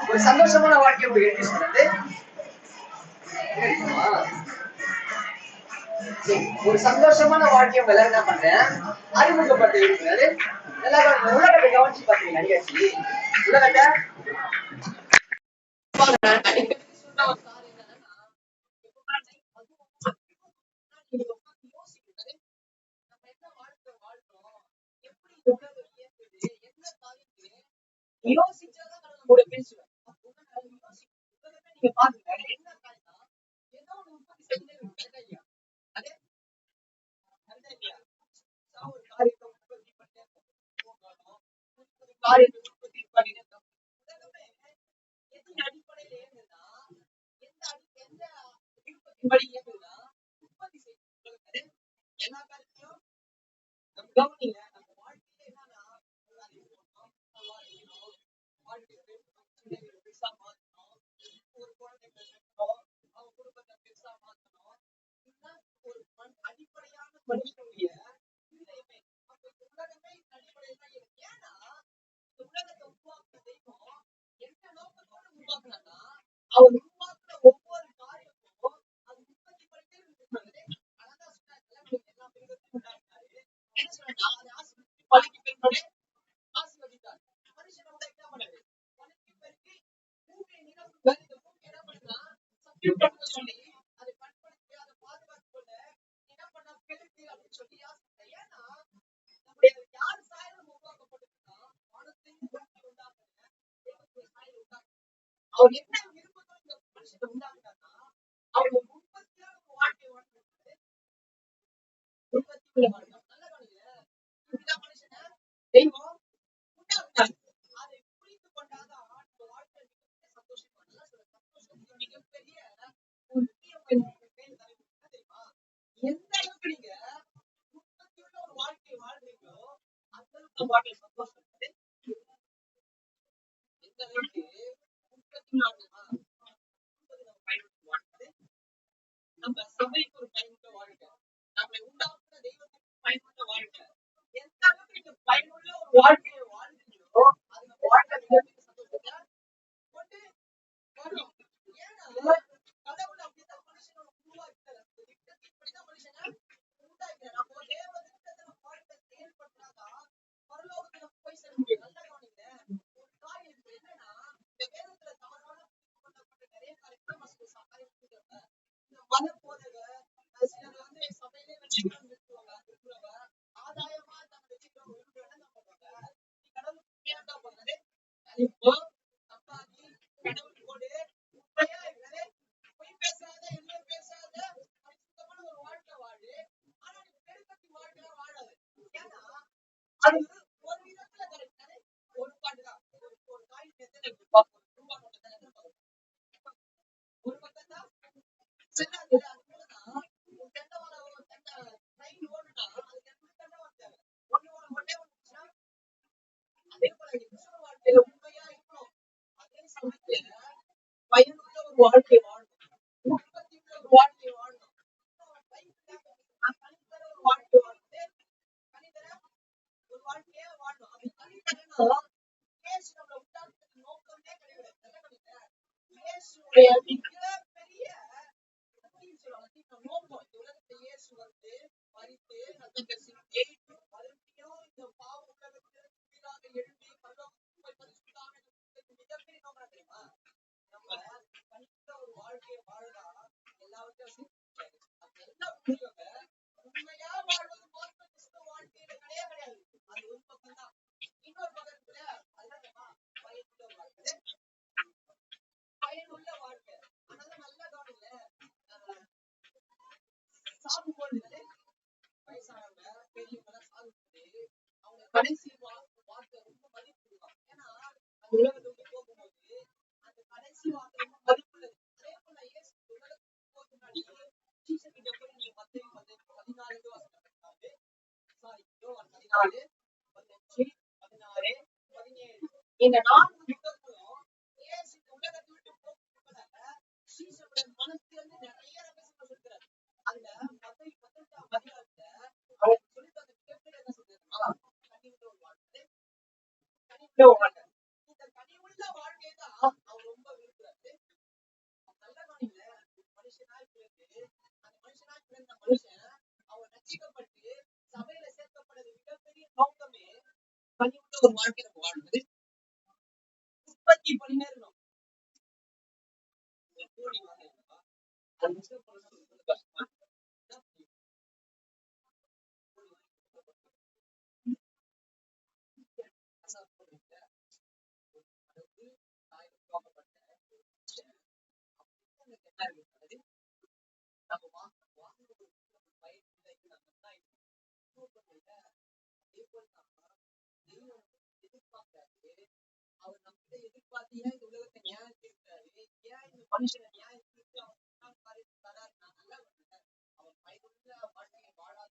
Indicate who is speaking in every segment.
Speaker 1: ஒரு சந்தோஷமான வாழ்க்கை எப்படி சொன்னது? ஒரு சந்தோஷமான வாழ்க்கையை உங்களை என்ன பண்றேன் அறிமுகப்படுத்த இருக்கிறது. எல்லாரும் உலகத்தை கவனிச்சு பாத்தீங்க நிகழ்ச்சி உலகத்தை யோசிச்சாதான் கூட பேசுவேன். நீங்க பாருங்க என்ன ஏதோ ஒரு உற்பத்தி அதே ஒரு காரியத்தை உற்பத்தி பண்ணிட்டு எந்த அடிப்படையில் இயங்குதுன்னா எந்த உற்பத்தி இயங்குதுன்னா உற்பத்தி செய்ய எல்லா காரியத்தையும் கவனிங்க. நம்ம வாழ்க்கையில என்னன்னா பெருசா மாற்றணும், ஒரு குழந்தை பெற்றோம், அவங்க குடும்பத்தை பெருசா மாற்றணும். இதுதான் ஒரு அடிப்படையான மனுஷனுடைய உலகமே அடிப்படையில் தான் இருக்கு. ஏன்னா இந்த உலகத்தை உருவாக்குற தெய்வம் எந்த நோக்கத்தோடு உருவாக்குனா அவர் உருவாக்குற ஒவ்வொரு காரியமும் அது உற்பத்தி பண்ணிட்டே இருக்கிறது. அதான் சொன்னாரு எல்லா மிருகத்தையும் உண்டாக்குறாரு. என்ன சொன்னா அதை ஆசிரியர் பழகி பெற்றோட ஆசீர்வதித்தார். மனுஷனோட என்ன பண்ணாரு பழகி பெருக்கி பூமியை நிரப்புகள். இந்த பூமி என்ன பண்ணுனா சத்தியம் சொல்லி அதை பண்படுத்தி அதை பாதுகாத்து கொள்ள என்ன பண்ண பெருக்கி அப்படின்னு சொல்லி ஆசை. ஏன்னா நம்முடைய யார் சாயலும் உருவாக்கப்பட்டிருக்கா வானத்தையும் உண்டாக்குற சாயல் உண்டாக்கு. அவர் என்ன விருப்பத்தோடு இந்த மனுஷனை உண்டாக்குறாருன்னா அவர் ஒரு உற்பத்தியான ஒரு வாழ்க்கை வாழ்க்கை உற்பத்தி வாழ்க்கை நல்ல வாழ்க்கை இந்த மனுஷனை தெய்வம் உண்டாக்குறாரு. அதை புரிந்து கொண்டாதான் வாழ்க்கை சந்தோஷமா சந்தோஷம் மிகப்பெரிய ஒரு தெரியுமா? எந்த அளவுக்கு நீங்க உற்பத்தியுள்ள ஒரு வாழ்க்கை வாழ்றீங்களோ அந்த அளவுக்கு வாழ்க்கை சந்தோஷம். எந்த அளவுக்கு உற்பத்தி நம்ம சபைக்கு ஒரு பயனுள்ள வாழ்க்கை, நம்மளை உண்டாக்குற தெய்வத்துக்கு பயனுள்ள வாழ்க்கை. எந்த அளவுக்கு நீங்க பயனுள்ள ஒரு வாழ்க்கையை வாழ்றீங்களோ அந்த வாழ்க்கை மிகப்பெரிய சந்தோஷத்தை கொண்டு வரும். ஏன்னா கடவுள் அப்படிதான் மனுஷனோட உருவாக்கிறார். இப்படிதான் மனுஷனை உண்டாக்கிறார். நம்ம தேவதற்கு வாழ்க்கை செயல்படுறாதான் பரலோகத்துல போய் சேர முடியும். நல்லா கவனிங்க. ஒரு காரியம் என்னன்னா இந்த வேதத்துல தவறான நிறைய காரியத்தை இந்த மத போதகர் சிலர் வந்து சபையிலே வச்சுக்கிறவங்க இருக்கிறவங்க ஆதாயமா நம்ம வச்சுக்கிறவங்க என்ன பண்ணுவாங்க கடவுள் உண்மையாதான் பண்ணது இப்போ தப்பாகி கடவுள் போடு உண்மையா இருக்கிறது பொய் பேசாத என்ன பேசாத சுத்தமான ஒரு வாழ்க்கை வாழு. ஆனா நீ பெருக்கத்தி வாழ்க்கை வாழாது. ஏன்னா அது ஒரு விதத்துல கிடைக்காது. ஒரு பாட்டுதான் ஒரு காய் எத்தனை பார்ப்போம் ரூபா நோட்டை ஒரு பக்கம் தான் செல்லாது. அது போலதான் ட்ரெயின் ஓடுனா அதுக்கு எப்படி தண்டவாளம் தேவை? ஒன்னே ஒண்ணுச்சுன்னா அதே போல கிறிஸ்தவ வாழ்க்கையில உண்மையா இருக்கணும். அதே சமயத்துல பயனுள்ள ஒரு வாழ்க்கை வாழணும், உற்பத்தி ஒரு வாழ்க்கை வாழணும், தனித்தர ஒரு வாழ்க்கை வாழணும், தனித்தர ஒரு வாழ்க்கையா வாழணும். அப்படி தனித்தரனா இயேசு நம்மளை உண்டாக்குறது நோக்கமே கிடையாது. இயேசுடைய மிகப்பெரிய நோக்கம் இந்த உலகத்தை இயேசு வந்து மரித்து ரத்தத்தை சிந்தி மறுபடியும் இந்த பாவ உலகத்தில் புதிதாக எழுப்பி மிகப்பெரிய நோக்கம் தெரியுமா? நம்ம தனித்த ஒரு வாழ்க்கையை வாழறா எல்லாவற்றையும் உண்மையா வாழ்வது மாத்திரம் கிறிஸ்தவ வாழ்க்கையில கிடையாது. அது ஒரு பக்கம் தான். இன்னொரு பக்கத்துல சாகும் பொழுது வயசானவங்க பெரியவங்க சாகும்போது அவங்க கடைசி வார்த்தை ரொம்ப மதிப்பு கொடுப்பாங்க. ஏன்னா அந்த உலகத்தை விட்டு போகும்போது அந்த கடைசி வார்த்தை ரொம்ப மதிப்புள்ளது. அதே போல இயேசு உலகத்துக்கு போக முன்னாடி சீசர்கிட்ட போய் நீங்க 14 15 16 17 இந்த 4 யுகங்களும் இயேசு இந்த உலகத்தை விட்டு போகும்போது சீசருடைய மனத்திலிருந்து நிறைய ரகசியங்கள் இருக்கிறார். அந்த 18ஆம் அதிகாரத்துல அவருக்கு சொல்லிட்டு அந்த மிகப்பெரிய என்ன சொல்றாருன்னா கனிவுள்ள ஒரு வாழ்க்கை, கனிவுள்ள ஒரு வாழ்க்கை. இந்த கனிவுள்ள வாழ்க்கையை தான் அவர் ரொம்ப விரும்புறாரு. நல்ல மனித மனுஷனாய் பிறந்து அந்த மனுஷனாய் பிறந்த மனுஷன் அவர் ரட்சிக்கப்பட்டு சபையில சேர்க்கப்படுறது மிகப்பெரிய நோக்கமே கனிவுள்ள ஒரு வாழ்க்கையை நம்ம வாழ்வது. உற்பத்தி பண்ணினே இருக்கணும். கூடி வாழ்க்கை அது கஷ்டமா அவர் நம்ம எதிர்பார்த்து ஏன் இந்த உலகத்தை நியாயம் தீர்க்கிறாரு, ஏன் இந்த மனுஷனை நியாயம் தீர்த்து அவர் தராரு. நான் நல்லா அவர் பயனுள்ள வாழ்க்கையை வாழாத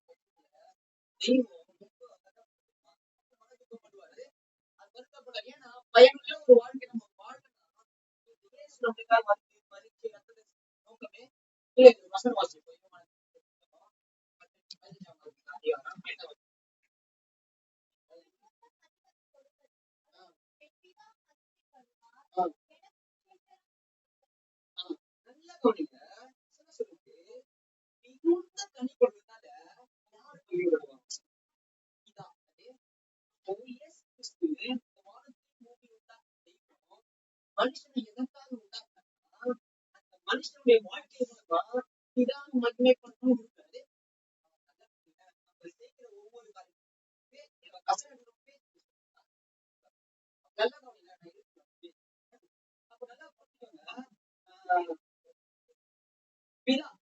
Speaker 1: தெய்வம் வருத்தப்படுவாரு. அது வருத்தப்பட ஏன்னா பயனுள்ள ஒரு வாழ்க்கை நம்ம வாழணும்னா நம்மளுக்காக வந்து மதிச்சு நோக்கமே இல்லை. வசன வாசிப்போம். நல்ல கவனிங்க. மிகுந்த கனி கொடுத்ததால யார் கைவிடுவாங்க? இதான் மனுஷனை எதற்காக உண்டாக்குனா அந்த மனுஷனுடைய வாழ்க்கை மூலமா இதான் மகிமை பண்ணணும் இருக்காது. நம்ம செய்கிற ஒவ்வொரு காரியமும் நல்ல கவனிங்க. அப்ப நல்லா புரிஞ்சுக்கோங்க.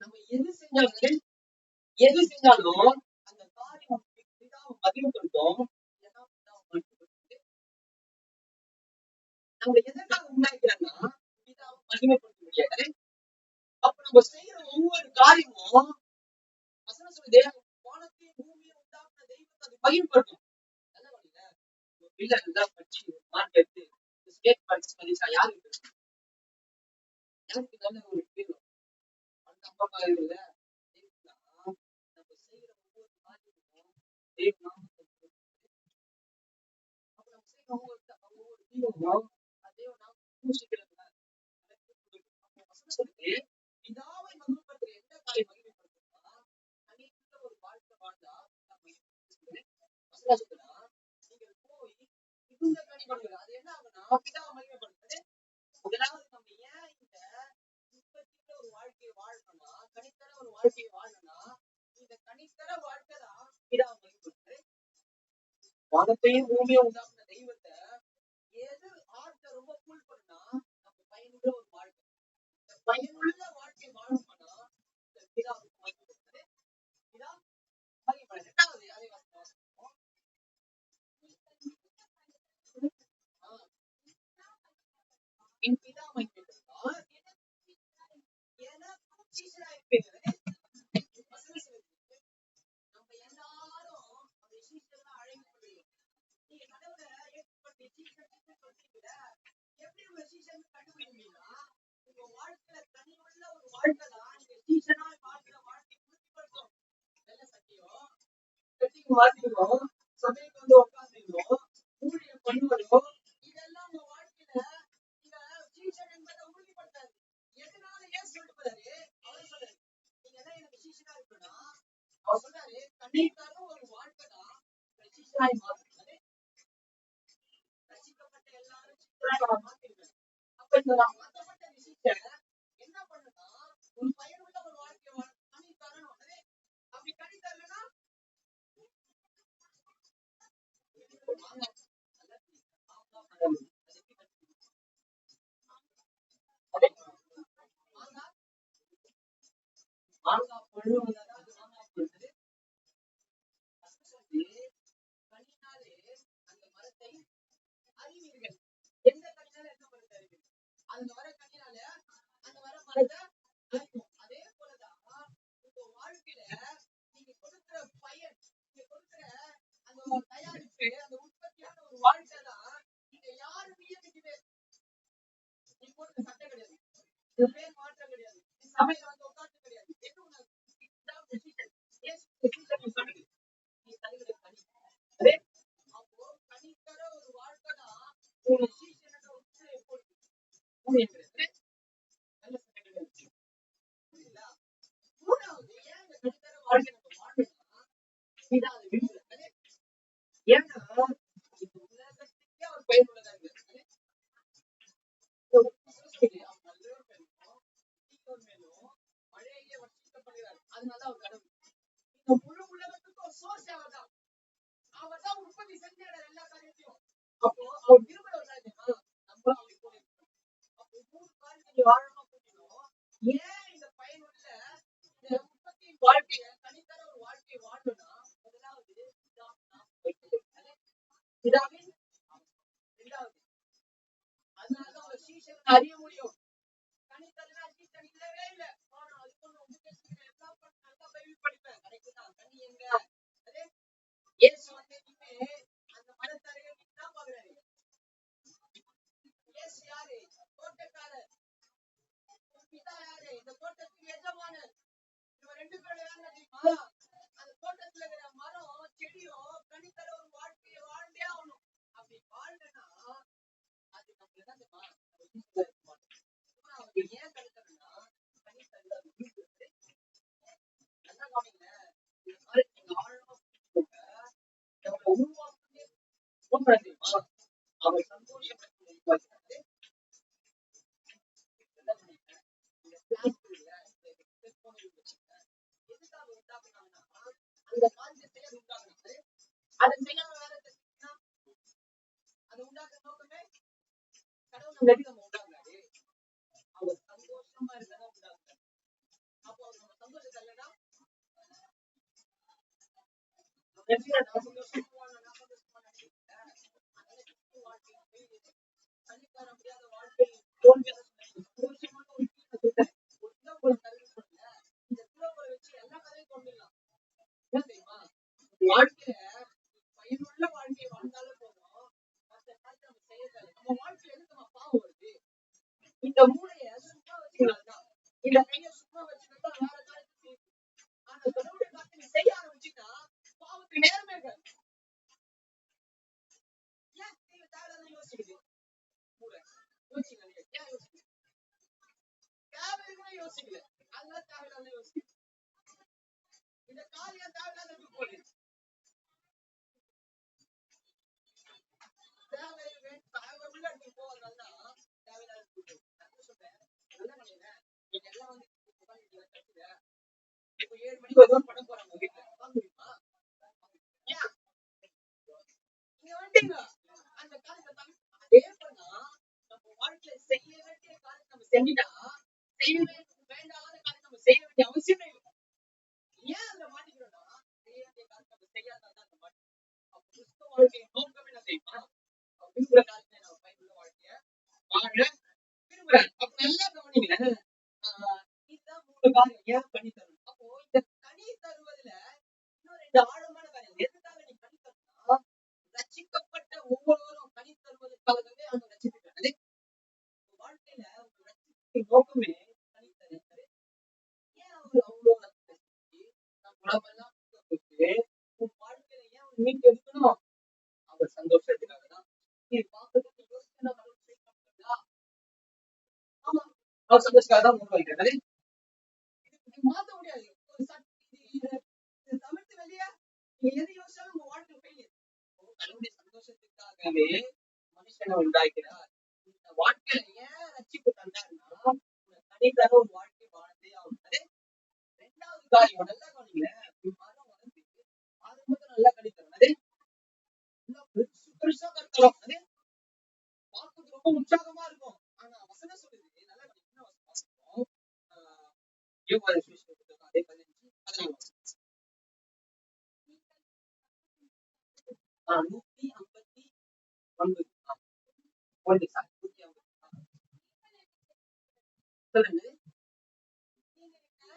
Speaker 1: நம்ம எது செஞ்சாலும் அந்த காரியம் மகிழ்ப்படுத்தும். நம்ம எதற்காக உண்டாக்கிறாங்கன்னா மகிமைப்படுத்த முடியாது. அப்ப நம்ம செய்யற ஒவ்வொரு காரியமும் வசனம் சொல்லுது வானத்தையும் பூமியும் உண்டாக்குன தெய்வத்தை அது மகிமைப்படுத்தும். இல்ல நல்லா படிச்சு மார்க் எடுத்து ஸ்டேட் பரிசா யாருக்கு எனக்கு நல்ல ஒரு பேர் அந்த அப்பா இல்ல நம்ம செய்யற ஒவ்வொரு காரியமும் தெய்வ நாமத்தை அப்ப நம்ம செய்யற ஒவ்வொரு தீவமும் அதே நாம் பூசிக்கிறது. பிதாவை மகிமைப்படுத்துற எந்த காரியம் மகிமைப்படுத்துறா தனித்த ஒரு வாழ்க்கை வாழ்ந்தா நீங்க போய் மிகுந்த கனி பண்ணுங்க. அது என்ன ஆகுனா பிதாவை மகிமைப்படுத்துறது. முதலாவது நம்ம ஏன் இந்த உற்பத்தியுள்ள ஒரு வாழ்க்கையை வாழணும்னா கனித்தர ஒரு வாழ்க்கையை வாழணும்னா இந்த கனித்தர வாழ்க்கை தான் பிதாவை மகிமைப்படுத்துறது. வானத்தையும் பூமியும் உண்டாக்குன தெய்வத்தை எது ஆர்ட்ட ரொம்ப கூல் பண்ணா நம்ம பயனுள்ள ஒரு வாழ்க்கை. பயனுள்ள வாழ்க்கை வாழணும்னா பிதாவுக்கு மகிமைப்படுத்துறது. பிதா மகிமைப்படுது. ரெண்டாவது அதை என் பிதா மகிமைப்படுத்தார் எனக்கு சீசனா இருப்பீங்க. நம்ம எல்லாரும் அந்த சீசனா அழைக்கப்படுவோம். நீங்க கடவுளை ஏற்படுத்தி சீசன் சொல்றீங்கள எப்படி உங்க சீசன் கண்டுபிடிப்பீங்கன்னா உங்க வாழ்க்கையில தனியுள்ள ஒரு வாழ்க்கை தான் நீங்க சீசனா வாழ்க்கிற வாழ்க்கை உறுதிப்படுத்தும். நல்ல சத்தியம் கட்டிக்கு வாசிக்கிறோம், சபைக்கு வந்து உட்காந்துக்கிறோம், ஊழியம் பண்ணுவதும் இதெல்லாம் உங்க வாழ்க்கையில நீங்க சீசன் என்பதை உறுதிப்படுத்தாது. எதனால ஏன் சொல்லுறாரு அவர் சொல்றாரு நீங்க எல்லாம் எனக்கு சீசனா இருக்குன்னா அவர் சொல்றாரு கண்டிப்பாக ஒரு வாழ்க்கை தான் சீசனாய் மாற்றுறது. ரசிக்கப்பட்ட எல்லாரும் சீசனாய் மாற்றிருக்காரு. அப்ப இந்த மாற்றப்பட்ட சீசன் என்ன பண்ணுன்னா ஒரு பயனுள்ள ஒரு வாழ்க்கை கனி தரணும். அப்படி கனி தரலன்னா மாங்காய் பழு அந்த வர கனியால அந்த வர மரத்தை அழிக்கும். அதே போலதான் உங்க வாழ்க்கையில நீங்க கொடுக்கிற பயன், நீங்க கொடுக்கிற அந்த தயாரிப்பு, அந்த உற்பத்தியான ஒரு வாழ்க்கை தான் நீங்க யாரும் இயற்கைக்கு நீ போட்டு சட்டை கிடையாது, இது பேர் மாற்றம் கிடையாது, நீ சபையில வந்து உட்காந்து கிடையாது. என்ன உனக்கு இதான் decision. Yes, decision நீ பண்ணுங்க. நீ தருகிற கனி. அதே அப்போ கனித்தர ஒரு வாழ்க்கை தான் உங்க சீசனை போட்டு ஊழியர்கள் நல்ல சட்டை கிடையாது. புரியுதா? மூணாவது ஏன் இந்த கனித்தர வாழ்க்கை நம்ம வாழணும்னா இதான் அது விடுதலை. ஏன்னா இந்த உலகத்துக்கே அவர் பயனுள்ளதா இருக்கு. மழையிலே வச்சிக்கப்படுகிறார். அதனால அவர் கடவுள். இந்த முழு உலகத்துக்கும் சோர்ஸ் அவர்தான். அவர்தான் உற்பத்தி செஞ்சார் எல்லா காரியத்தையும். அப்போ அவர் விரும்புறவர் நம்ம அவர் கூட இருக்கணும். அப்போ மூணு காரியத்தை வாழணும் புரியணும். ஏன் இந்த பயனுள்ள இந்த உற்பத்தியின் வாழ்க்கைய தனித்தர ஒரு வாழ்க்கையை வாழணும்னா முதலாவது இதாவே இரண்டாவது அதனாலதான் ஒரு சீசன் அறிய முடியும். கனித்தரனா சீசன் இல்லவே இல்லை. ஆனா அதுக்கு எல்லாம் நல்லா பைபிள் படிப்பேன். கரெக்டுதான். கனி எங்க அதே இயேசு வந்து இனிமே அந்த மரத்தரையை தான் பாக்குறாரு. இயேசு யாரு? தோட்டக்காரர். பிதா யாரு? இந்த தோட்டத்துக்கு எஜமானர். இவன் ரெண்டு பேரும் யாருன்னா தெரியுமா? அந்த தோட்டத்துல இருக்கிற மரம் செடியும் கனித்தர ஒரு வாழ்க்கையை வாழ்ந்தே ஆகணும். அப்படி வாழ்ந்தனா அது நமக்கு என்ன தெரியுமா? ஏன் கணித்தரன்னா கனித்தர நல்லா கவனிங்க. நீங்க ஆழமா உருவாக்குமே தெரியுமா? அவர் சந்தோஷப்படுத்தி எதுக்காக உண்டாக்குனாங்கன்னா அந்த காரியத்தை உண்டாக்குனாரு. அதை செய்யாம வேற அதை உண்டாக்குற நோக்கமே கடவுள் நம்ம உண்டாக்குறாரு. அவர் சந்தோஷமா இருக்கதான் உண்டாக்குறாரு. அப்போ அவர் நம்ம சந்தோஷத்தை இல்லைன்னா கண்டிப்பாக முடியாத வாழ்க்கை தோல்வி வாழ்க்கையில பயனுள்ள வாழ்க்கையை வாழ்ந்தாலும் போதும். மற்ற காலத்தை நம்ம செய்யறது நம்ம வாழ்க்கையில எதுக்கு நம்ம பாவம் வருது? இந்த மூளைய சும்மா வச்சுக்கலாம். இந்த கையை சும்மா வச்சுக்கிட்டா வேற காலத்தை செய்யும். ஆனா கடவுளுடைய காலத்தை நீ செய்ய ஆரம்பிச்சுட்டா பாவத்துக்கு நேரமே இருக்காது. ஏன் நீங்க தேவையில்லாத யோசிக்குது? மூளை யோசிக்கல. ஏன் யோசிக்கல? தேவையில்லாத யோசிக்கல. அதனால தேவையில்லாத யோசிக்கல. இந்த காலியா தேவையில்லாத போகுது. இப்ப 7 மணிக்கு ஒரு பண்ண போறாங்க வீட்டுல வாங்க முடியுமா? நீங்க வந்துட்டீங்க அந்த காலத்தை அதே பண்ணா நம்ம வாழ்க்கையில செய்ய வேண்டிய காலத்தை நம்ம செஞ்சுட்டா செய்ய வேண்டாத காலத்தை நம்ம செய்ய வேண்டிய அவசியமே இல்லை. ஏன் அதை மாட்டிக்கிறோம்னா செய்ய வேண்டிய காலத்தை நம்ம செய்யாதான் அந்த மாட்டி. கிறிஸ்துவ வாழ்க்கையை நோக்கம் என்ன தெரியுமா? விரும்புற காலத்தை நம்ம பயனுள்ள வாழ்க்கைய வாழ விரும்புறாரு. அப்ப நல்லா கவனிங்க. இதுதான் 3 காரியம் ஏன் பண்ணி தரணும். அப்போ இந்த கனி தருவதுல இன்னும் 2 ஆழமான காரியம். எதுக்காக நீ கனி தரணும்னா ரட்சிக்கப்பட்ட ஒவ்வொருவரும் கனி தருவதற்காகவே அந்த ரட்சிக்கிறாரு. வாழ்க்கையில ஒரு ரட்சிப்பின் நோக்கமே கனி தருகிறது. ஏன் அவர் அவ்வளோ உடம்பெல்லாம் உன் வாழ்க்கையில ஏன் அவர் மீட்டு எடுக்கணும்? அவர் சந்தோஷத்துக்காக தான். நீ பார்க்கறதுக்கு யோசிச்சு ஆமா அவர் சந்தோஷத்துக்காக தான் உருவாக்கிறாரு. மாத்த முடியாது. தமிழ்த்து வெளியே நீ எது யோசிச்சாலும் உங்க வாழ்க்கை ஃபெயிலியர். கடவுளுடைய சந்தோஷத்துக்காகவே மனுஷனை உண்டாக்கிறார். இந்த வாழ்க்கையில ஏன் ரட்சிப்பு தந்தாருன்னா தனித்தர ஒரு வாழ்க்கை வாழ்ந்தே ஆகுது. 2வது காரியம் நல்லா கவனிங்க. மரம் வளர்ந்து ஆரம்பத்தில் நல்லா கணித்தது பெருசா கற்கலாம். அது பார்க்கறது ரொம்ப உற்சாகமா இருக்கும். ஆனா வசனம் சொல்லுது நல்லா வாசிப்போம். அதே 15 159 150 சொல்லுங்க, நீங்க என்ன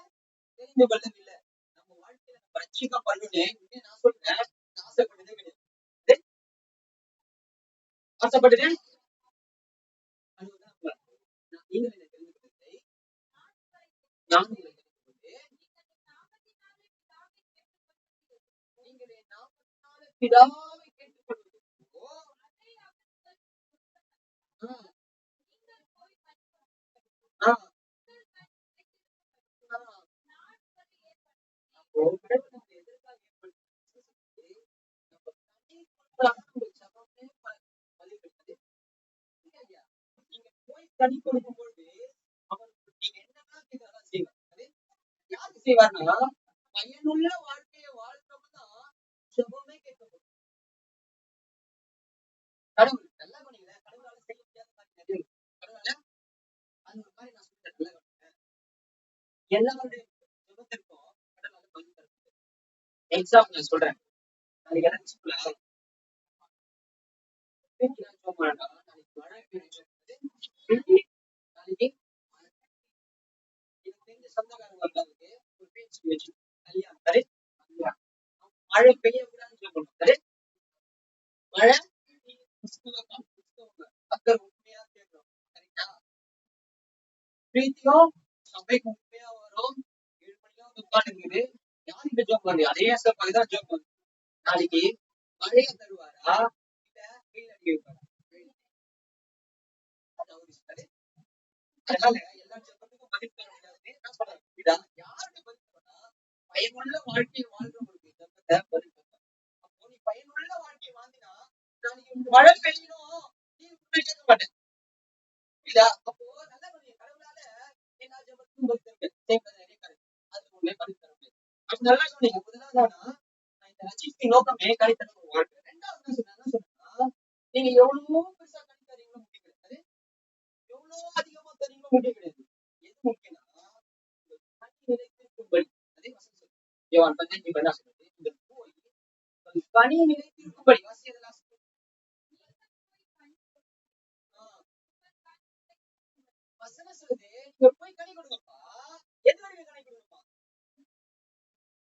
Speaker 1: தெரிந்து கொள்ளவில்லை. நம்ம வாழ்க்கையில நம்ம ரட்சிக்கப்படணும்னு நான் சொல்றேன், நான் ஆசைப்பட்டதே கிடையாது. ஆசைப்பட்டதே அதுதான் நீங்கள் என்னை தெரிந்து கொள்ளவில்லை, நான் உங்களை தெரிந்து கொண்டேன். நீங்கள் என் நாமத்தினாலே பிதாவை கேட்டுக்கொள்வதற்கோ ஆ, ஆ, அப்போ கடவுள் நம்மை எதற்காக ஏற்படுத்தினார்? நம்ம தனி கொடுக்கலாம்னு ஒரு ஜெபமே பதில் கிடையாது. இல்லையா? நீங்க போய் தனி கொடுக்கும் பொழுது அவர் நீங்க என்னெல்லாம் கேட்கறதா செய்வார். யாருக்கு செய்வார்னா, பயனுள்ள வாழ்க்கையை வாழ்றவங்க தான் ஜெபமே கேட்கப்படும். கடவுள் நல்லா பண்ணீங்க, கடவுளால செய்ய முடியாத காரியம் எதுவும் இல்லை. கடவுளால அந்த ஒரு மாதிரி நான் சொல்லிட்டேன், நல்லா கவனிங்க. எல்லாருடைய ஜெபத்திற்கும் கடவுளால பதில் தர முடியாது. எக்ஸாம்பிள் நான் சொல்றேன். நாளைக்கு எனக்கு ஸ்கூல்ல நாளைக்கு மழை பெய்யுது. நாளைக்கு எனக்கு தெரிஞ்ச சொந்தக்காரங்க வந்தாங்க, ஒரு பேச்சு வச்சு கல்யாணம் சரி, மழை பெய்யக்கூடாதுன்னு சொல்லணும் சரி, மழை பக்தர் உண்மையா கேட்கணும் சரிங்களா, பிரீத்தியும் சபைக்கு உண்மையா வரும், 7 மணிக்கெல்லாம் வந்து உட்காந்துருக்குது, யார் இந்த ஜோப் பண்ணு அதே சபை தான் ஜோப் பண்ணு. நாளைக்கு மழையை தருவாரா இல்ல வெயில் அடிக்க வைப்பாரா? அதனால எல்லா ஜபத்துக்கும் பதில் தர முடியாது. நான் சொல்றேன், யாருக்கு பதில் தரனா, பயனுள்ள வாழ்க்கையை வாழ்றவங்களுக்கு ஜபத்தை பதில் தரணும். அப்போ நீ பயனுள்ள வாழ்க்கையை வாழ்ந்தினா நாளைக்கு மழை பெய்யணும் நீ கேட்க மாட்டேன். புரியுதா? அப்போ நல்ல கடவுளால எல்லா ஜபத்துக்கும் பதில் தருவேன். அது ஒண்ணே பதில் தர முடியாது. அப்ப நல்லா சொன்னீங்க. முதலாவதானா இந்த ரட்சிப்பின் நோக்கமே கனித்தன ஒரு வாழ்க்கை. ரெண்டாவது என்ன சொன்னா நீங்க எவ்வளவோ பெருசா கனி தரீங்களோ முக்கியம் கிடையாது, எவ்வளவு அதிகமா தரீங்களோ முக்கியம் கிடையாது. எது முக்கியம்னா கனி நிலைத்திருக்கும்படி, அதே வசனம் சொல்லுது யோவான் 15:10 சொல்லுது, இந்த போய் கனி நிலைத்திருக்கும்படி வாசியதெல்லாம் வசனம் சொல்லுது, நீங்க போய் கனி கொடுங்கப்பா. எது வரைக்கும் கனி கொடுங்கப்பா?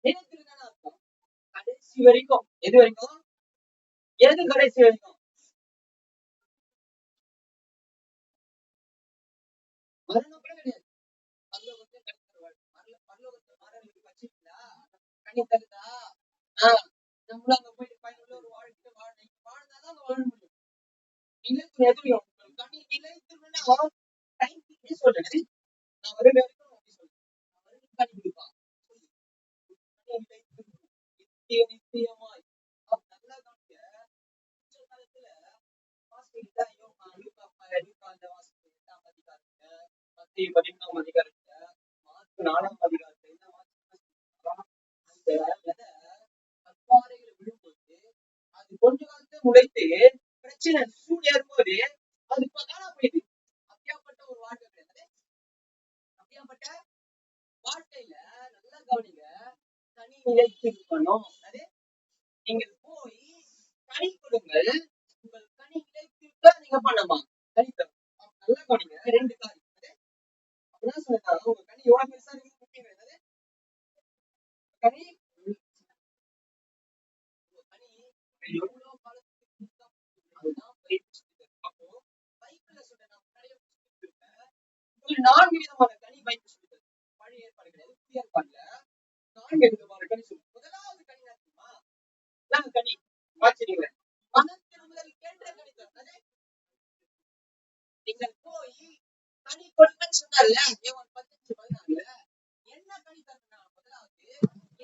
Speaker 1: நிலைத்திருந்தானே அர்த்தம். கடைசி வரைக்கும். எது வரைக்கும்? எது கடைசி வரைக்கும்? மரணம் கூட கிடையாது. பரலோகத்தை கனி தருவாள். பரலோகத்தை மரணம் வச்சுங்களா கனி தருதா? நம்மளும் அங்க போயிட்டு பயனுள்ள ஒரு வாழ்க்கை வாழ்ந்தாதான் அங்க வாழ முடியும். நிலைத்து எதுவும் கனி நிலைத்துனா டைம் சொல்றேன், நான் வர வரைக்கும் அப்படி சொல்றேன், நான் வரைக்கும் கனி கொடுப்பான் நிச்சயமாய். நல்லா காமிக்க காலத்துல வாசிக்கிட்டா அந்த வாசிக்கு 8ஆம் அதிகாரத்துல, மத்திய 15ஆம் அதிகாரத்துல, மார்க்கு 4ஆம் அதிகாரத்துல என்ன அந்த கற்பாறைகளை விழும்போது அது கொஞ்ச காலத்துல உழைத்து பிரச்சனை சூடு ஏறும்போது அது காணாம போயிடுது. அப்படியாப்பட்ட ஒரு வாழ்க்கை கிடையாது. அப்படியாப்பட்ட வாழ்க்கையில நல்லா கவனிங்க, தனி நிலைத்திருக்கணும். அது நீங்கள் போய் கனி கொடுங்கள், உங்கள் கனி நிலைத்திருக்க நீங்க பண்ணமா கனி தரும். நல்லா கவனிங்க, 2 காரியம். அப்படிதான் சொல்லிட்டாங்க, உங்க கனி எவ்வளவு பெருசா இருக்கு முக்கியம் கிடையாது. கனி எவ்வளவு காலத்துக்கு அதுதான் பயிற்சி. அப்போ பைபிள்ல சொல்ற நான் நிறைய ஒரு 4 விதமான கனி பைபிள் சொல்லுது. பழைய ஏற்பாடு கிடையாது, புதிய ஏற்பாடுல 4 விதமான கனி சொல்லுது. முதலாவது கனி தெரியுமா? நான் கனி வாசிக்கிறீங்க, மனத்திரும்புதல் கேட்ட கனி தருவது. நீங்கள் போய் கனி கொடுங்கன்னு சொன்னார்ல யோவான் 15:14, என்ன கனி தருனா முதலாவது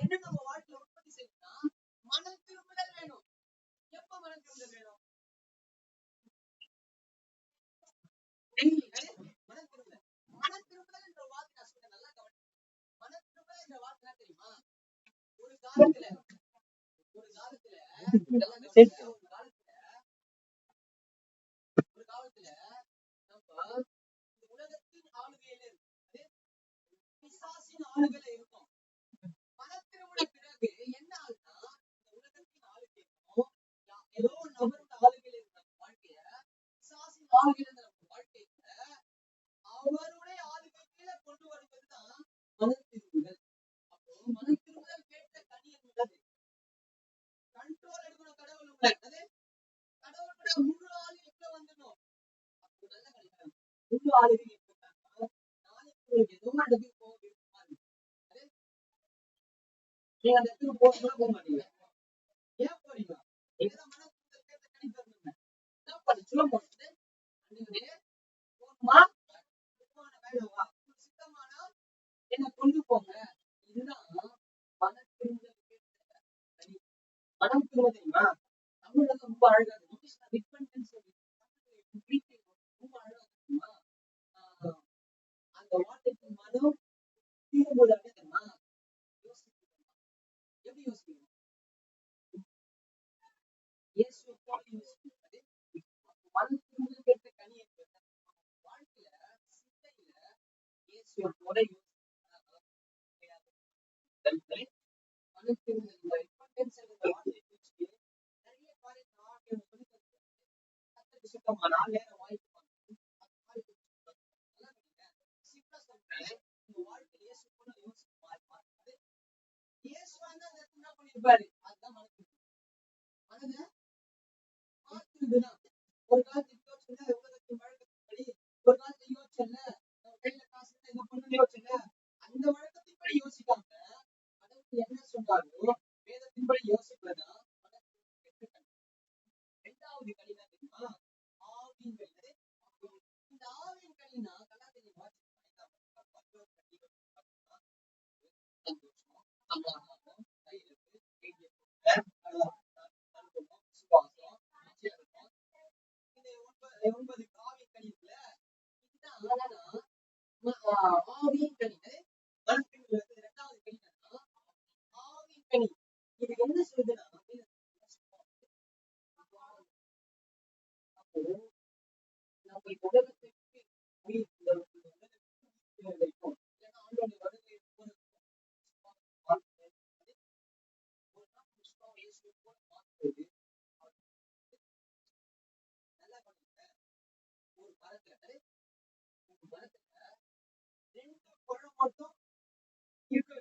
Speaker 1: என்ன நம்ம வாழ்க்கையில உற்பத்தி செய்யணும்னா மனம் திரும்புதல் வேணும். எப்ப மனம் திரும்புதல் வேணும்? மனம் திரும்புதல். மனம் திரும்புதல் என்ற வார்த்தை நான் சொல்றேன், நல்லா கவனிங்க. மனம் திரும்புதல் என்ற வார்த்தை தெரியுமா? ஒரு காலத்துல நம்ம உலகத்தின் ஆளுகையில இருக்கு, பிசாசின் ஆளுகையில இருக்கும். மனத்திருமண பிறகு என்ன ஆகுதுன்னா இந்த உலகத்தின் ஆளுகைக்கும் ஏதோ ஒரு நபரோட ஆளுகையில இருந்த வாழ்க்கைய பிசாசின் ஆளுகையில இருந்த வாழ்க்கையில அவருடைய ஆளுகையில முழு ஆளுகைக்குள்ள வந்துடணும். அப்போ நல்ல கல்யாணம் முழு ஆளுகை இருக்காங்க. நாளைக்கு உங்களுக்கு ஏதோ ஒரு இடத்துக்கு போக விருப்பமா இருக்கு. நீங்க அந்த இடத்துக்கு போக மாட்டீங்க. ஏன் போறீங்க? நீங்கதான் மனசுல கேட்ட கணிப்பு இருந்தீங்க. என்ன படிச்சுலாம் போட்டு போகுமா வேணவா சுத்தமானா என்ன கொண்டு போங்க. இதுதான் மனம் திரும்ப மனம் திரும்ப தெரியுமா? தமிழ்ல ரொம்ப அழகா ரொம்ப அழகா தெரியுமா? அந்த வார்த்தைக்கு மனம் திரும்புவது தெரியுமா? யோசிக்கணும். எப்படி யோசிக்கணும்? இயேசு போல யோசிக்கிறது மனம் திரும்ப கேட்ட கனி என்பது வாழ்க்கையில சிந்தையில இயேசு போல ஒரு காலத்துல ஒரு காலத்துல யோசிச்சல கையில காசு என்ன பண்ணு யோசிச்சல அந்த வழக்கத்தின்படி யோசிக்காம என்ன சொன்னாலும் வேதத்தின்படி யோசிப்பதுதான் இரண்டாவது கடிதம் தெரியுமா? ஆவின் கடிதம். இந்த ஆவின் கடிதம் நல்லா தெரியுமா? ஒன்பது ஆவின் கடிதத்துல ஆவின் கடிதம் இரண்டாவது கடிதம் ஆவின் கனி. இது என்ன சொல்லுதுன்னா நம்ம உலகத்திற்கு வைக்கும் ஒரு மரத்துல ரெண்டு பழம் மட்டும் இருக்க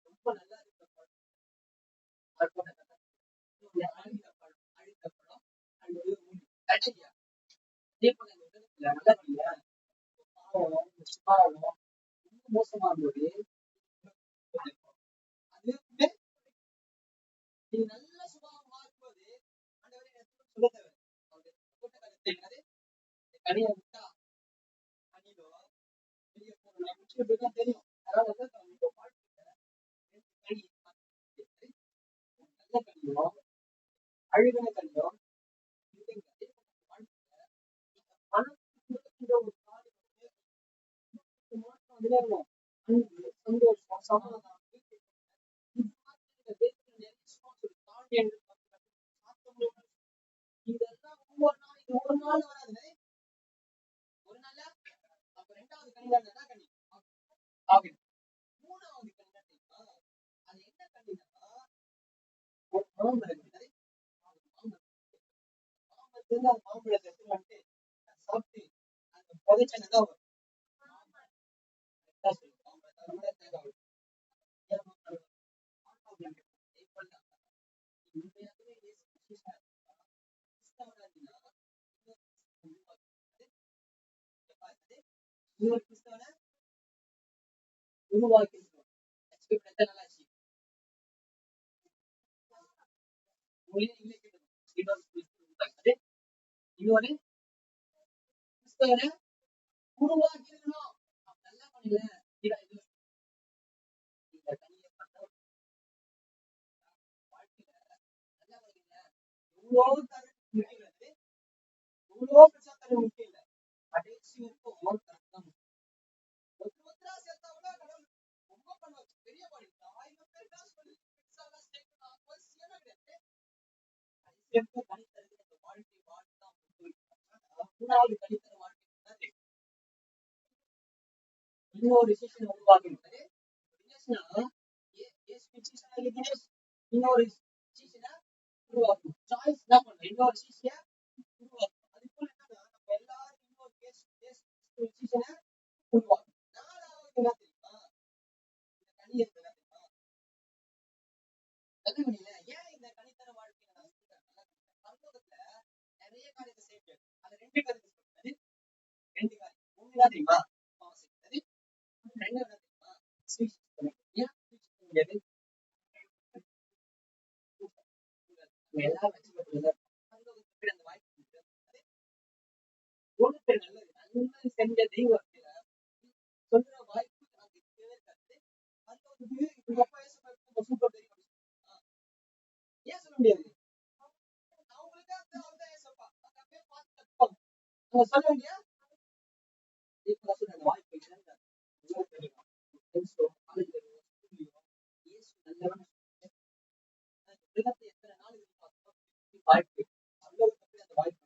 Speaker 1: ரொம்ப நல்லா இருக்க பழம் அழுத்த பழம் அல்லது அதே போல நல்ல ரொம்ப மோசமா இருந்தது. அது நீங்க நல்ல சுபாவம் மாறும்போது சொல்ல தேவை கனியை விட்டா அணிலோ வெளியே போகலாம் தெரியும். அதனால நல்ல கனியோ அழுகின கனியோ சந்தோஷம் சமாதானம் இதெல்லாம் ஒவ்வொரு நாள் ஒரு நாள் வராது. ஒரு நாள் அப்ப ரெண்டாவது கணிதம் என்ன கணி ஆகும். மூணாவது கணிதம் அது என்ன கணிதம்னா மாம்பழத்தை வந்துட்டு சாப்பிட்டு அந்த புதைச்சதான் வரும். இன்னொரு கிறிஸ்தவனை உருவாக்கி இன்னொரு கிறிஸ்தவனை உருவாக்கி இருக்கணும். நல்லா பண்ணல எவ்வளோ பிரச்சாரம் முக்கியம் இல்லை. கடைசி வரைக்கும் பெரிய இன்னொரு சீசன் உருவாக்குறது இன்னொரு சீசனை உருவாக்கும். சாய்ஸ் என்ன பண்றோம்? இன்னொரு சீசனை உருவாக்கும். அது போல என்னன்னா நம்ம எல்லாரும் இன்னொரு சீசனை உருவாக்கும். நாலாவது என்ன தெரியுமா? கனி இருக்குல்ல தெரியுமா? நல்ல கனியில ஏன் இந்த கனித்தர வாழ்க்கையை நான் சொல்றேன்? பரலோகத்துல நிறைய காரியத்தை செய்ய அது 2 காரியத்தை சொல்றது. 2 காரியம். ஒண்ணு தான் தெரியுமா? பாவம் செய்வது. 2 என்ன தெரியுமா? சுவிசேஷம். ஏன் சுவிசேஷம் முடியாது? நம்ம எல்லாரும் வச்சுக்கப்படுறது பரலோகத்துக்கு அந்த வாய்ப்பு இருக்கு. ஒருத்தர் நல்லது செஞ்ச தெய்வத்துல சொல்ற வாய்ப்பு நமக்கு இருக்கவே இருக்காது. பரலோகத்துக்கு இப்ப அப்பா இயேசு சூப்பர் தெய்வம் ஏன் சொல்ல முடியாது? அவங்களுக்கு அவங்க ஏசப்பா அப்படியே பார்த்து கத்துப்பாங்க. அவங்க சொல்ல வேண்டிய இப்ப சொல்ற அந்த வாய்ப்பு இல்லைன்னு உலகத்தை எத்தனை நாள் வாய்ப்பு பரலோகத்துக்கு அந்த வாய்ப்பு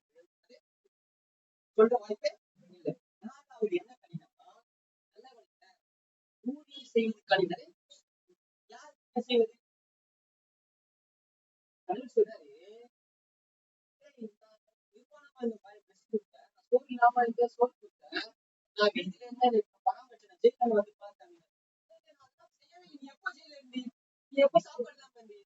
Speaker 1: சொல்ற வாய்ப்பே இல்லை. நான் அவர் என்ன கடினமா நல்ல ஊழியம் செய்வது கடினம். யார் என்ன செய்வது? கடவுள் சொல்றாரு சோறு இல்லாம இருக்க சோறு கொடுத்தேன். நான் வீட்டுல இருந்தா எனக்கு பணம் வச்சேன். ஜெயிக்காம வந்து பார்த்தாங்க. நீ எப்ப ஜெயில இருந்து நீ எப்ப சாப்பாடு இல்லாம இருந்து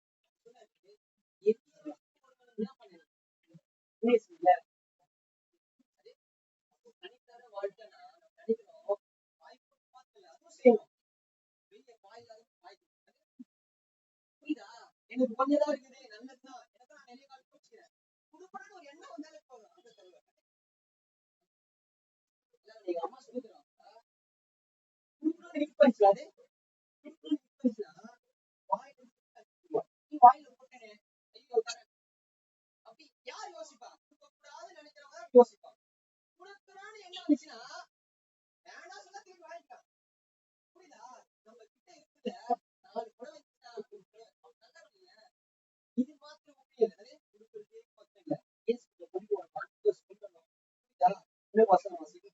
Speaker 1: தனித்தர வாழ்க்கைனா தனிக்கிறோம் வாய்ப்பு பார்க்கல அதுவும் செய்யணும். வெளியே வாயிலாக வாய்ப்பு புரியுதா? எனக்கு கொஞ்சம் இருக்குது நல்லதுதான். எனக்கு நான் நிறைய காலம் போச்சுக்கிறேன். புதுப்படாத ஒரு எண்ணம் வந்தாலே போதும். அந்த தலைவர் எங்க அம்மா சொல்லிக்கிறாங்க வாயில போட்டேனே ஐயோ அப்படி யார் யோசிப்பா? கூடாது நினைக்கிறவங்க யோசிப்பா. கொடுக்கறான்னு என்ன வந்துச்சுன்னா வேணா சொல்ல திரும்பி வாங்கிக்கலாம். புரியுதா? நம்ம கிட்ட இருக்கிற 4 குடம் வச்சுட்டா இது மாத்திரம் முடியாது. கொடுக்கறதே பக்கம் இல்லை. இயேசுவை பத்தி ஒரு 4 சொல்லணும். புரியுதா? இன்னும் வசனம் வாசிக்க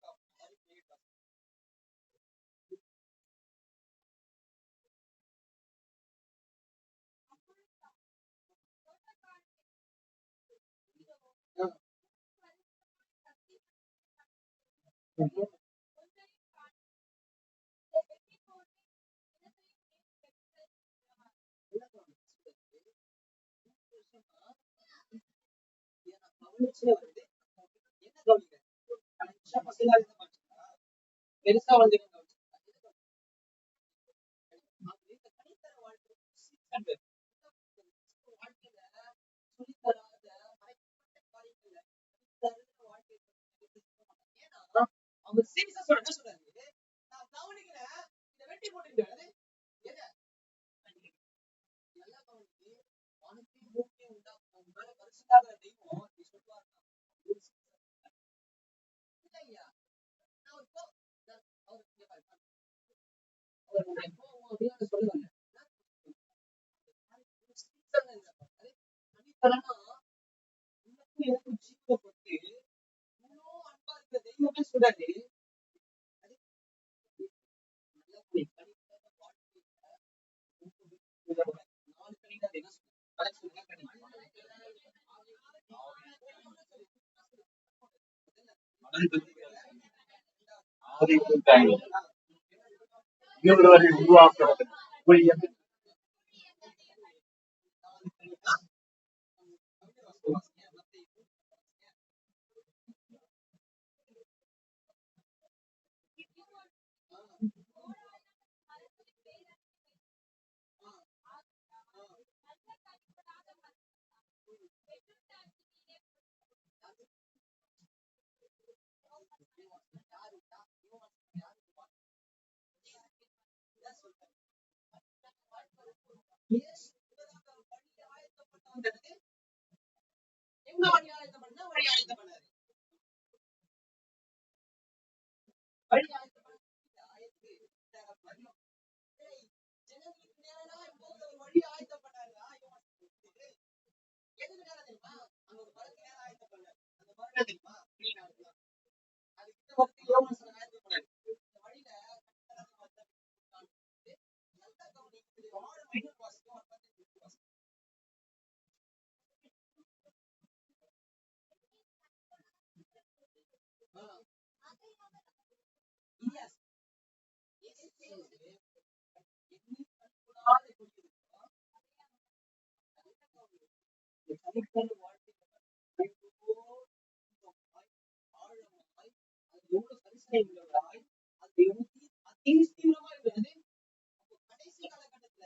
Speaker 1: பெருசா வந்து அவர் சீரியஸா சொல்ற சொல்றாரு. நான் கவனிக்கிறேன் இதை வெட்டி போட்டுருக்காரு. நல்லா கவனிச்சு வானத்தை பூமியை உண்டாக்கும் மேல பரிசுத்தாக தெய்வம் நீ சொல்லுவாரு இல்லையா? நான் ஒரு அவர் அப்படின்னு சொல்லுவாங்க. எனக்கு ஜீவப்பட்டு இவ்வளோ அன்பா இருக்கிற தெய்வமே சொல்றாரு. உருவாக்குறது எங்க வழி ஆயத்தம் பண்ணா வழி ஆயத்தம் பண்ணாரு. வழி ஆயத்தம் ஜனங்களுக்கு நேரா ஒரு வழி ஆயத்தம் பண்ணாரு. எதுக்கு நேரம் தெரியுமா? அங்க ஒரு மரத்து நேரம் ஆயத்தம் பண்ணாரு. அந்த மரம் தெரியுமா? அதுக்கு ஆயத்தம் பண்ணாரு. இந்த வழியில தனிப்பட்ட வாழ்க்கை ஆழமாய் அது எவ்வளவு கரிசனை உள்ளவராய் அதை அதி தீவிரமா இருக்கிறது. அப்போ கடைசி காலகட்டத்துல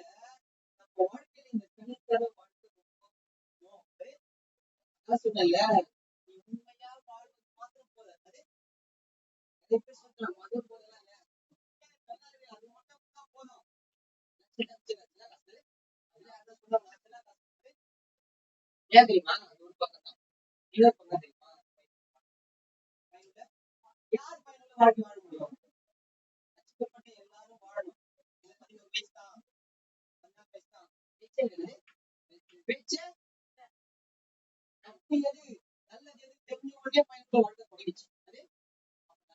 Speaker 1: நம்ம வாழ்க்கையில இந்த தனித்தர வாழ்க்கை சொன்னல, நீ உண்மையா வாழ்வது மாத்திரம் போல அது நிறைய பேர் சொல்றாங்க அது போதெல்லாம் இல்ல, அது மட்டும் தான் போதும். ஏன் தெரியுமா? அது ஒரு பக்கம் தான். இன்னொரு பக்கம் தெரியுமா? யார் பயனுள்ள வாழ்க்கை வாழ முடியும்? கஷ்டப்பட்டு எல்லாரும் வாழணும். பேசுதான் பேச்சு தப்பு எது நல்லது எது தெரிஞ்ச உடனே பயனுள்ள வாழ்க்கை தொடங்கிச்சு. அது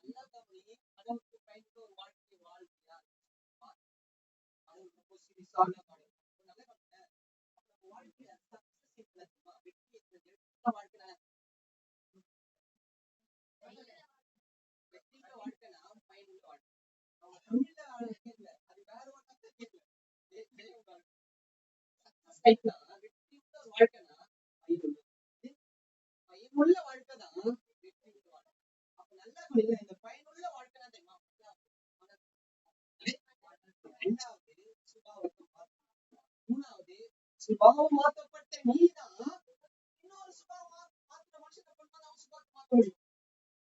Speaker 1: நல்லா கவனி, அளவுக்கு பயனுள்ள ஒரு வாழ்க்கை வாழ்க்கையா ரொம்ப சீரியஸான வாழ்க்கை வாழ்க்கைனா பயனுள்ள வாழ்க்கை. அவங்க தமிழ்ல கேட்கல, அது வேற ஒரு கருத்தை கேட்கல. வாழ்க்கைனா பயனுள்ள வாழ்க்கை தான் வெற்றியுள்ள வாழ்க்கை. அப்ப நல்லா புரியுது, இந்த பயனுள்ள வாழ்க்கை தான் தெரியுமா? ரெண்டாவது சுபாவத்தை மூணாவது சுபாவம் மாற்றப்பட்ட நீதான் இன்னொரு சுபாவம் மாற்ற மனுஷனை கொண்டு அவன் சுபாவத்தை மாற்ற முடியும்.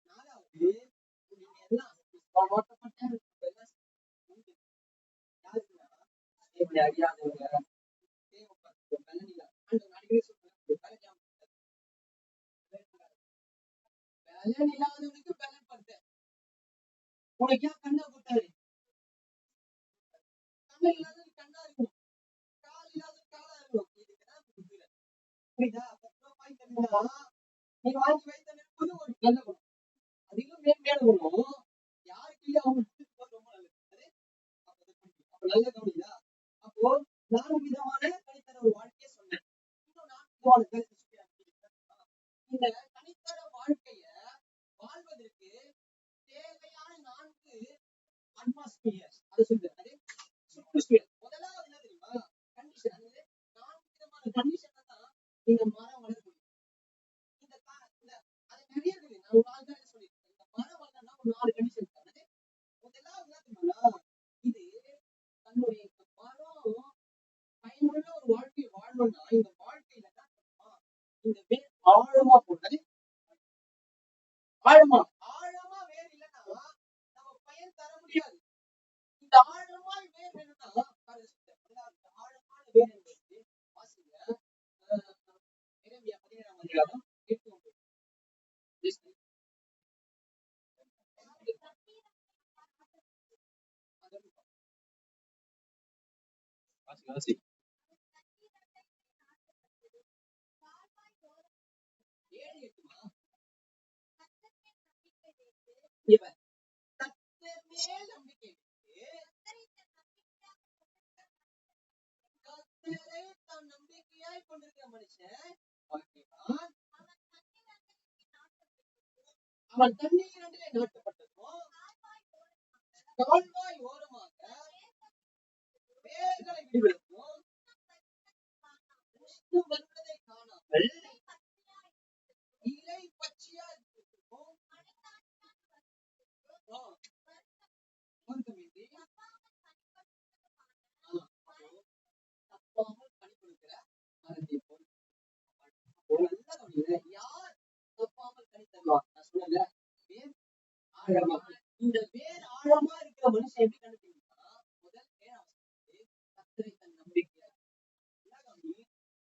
Speaker 1: நாலாவது எல்லாம் மாற்றப்பட்ட யாருக்குன்னா அறியாதவங்க பலன் இல்லாதவனுக்கு பலன் படுத்த உனக்கு ஏன் கண்ணை போட்டாரு? கண்ணை இல்லாதவனுக்கு கண்ணா இருக்கும், கால் இல்லாத காலா இருக்கும். இதுக்குதான் புரியல. புரியுதா? நீங்க வாங்கி வைத்த நெருப்பது ஒரு நல்ல குணம், அதிகம் மேன்மையான குணம். யாருக்கு இல்லையா அவங்க ரொம்ப நல்லது. அப்ப நல்ல கவனிதா. அப்போ 4 விதமான தனித்தர ஒரு வாழ்க்கையை சொன்னேன். இன்னும் 4 விதமான இந்த தனித்தர வாழ்க்கைய வாழ்வதற்கு தேவையான 4 அட்மாஸ்பியர் அதை சொல்றது. முதலாவது என்ன தெரியுமா? கண்டிஷன். 4 விதமான கண்டிஷன் தான் இந்த மரம் வளர முடியும். அது நிறைய இருக்குது. நான் ஒரு 4 தான் சொல்லியிருக்கேன். இந்த மரம் வளரணும்னா ஒரு 4 கண்டிஷன் இருக்காது. முதலாவது என்ன தெரியுமா? இது தன்னுடைய மரம் பயனுள்ள ஒரு வாழ்க்கை வாழணும்னா இந்த வாழ்க்கையில தான் இந்த வேர் ஆழமா போட்டது. ஆழமா வேர் இல்லைன்னா நம்ம பயன் தர முடியாது. இந்த ஆழமான வேர் வேணும்னா ஆழமான வேர் என்பது வாசிங்க எரேமியா 17ஆம் அதிகாரம் 8-9. வாசி 7-8. இவன் கர்த்தர் மேல் நம்பிக்கை கர்த்தரை தான் நம்பிக்கையாய் கொண்டிருக்கிற மனுஷன் அவன் தண்ணீர் நடுவே நாட்டப்பட்டதும் கால்வாய் ஓரமாக வேர்களை விடுவதற்கும் வருவதை காணாமல் இலை பச்சையா இருக்கும் தப்பாமல் பணி கொடுக்கிற மரத்தை போல். யார் தப்பாமல் கனி தருவார்? நான் சொன்னல வேர் ஆழமா. இந்த வேர் ஆழமா இருக்கிற மனுஷன் எப்படி கண்டுபிடிக்கா? முதல் கர்த்தரை தன் நம்பிக்கை.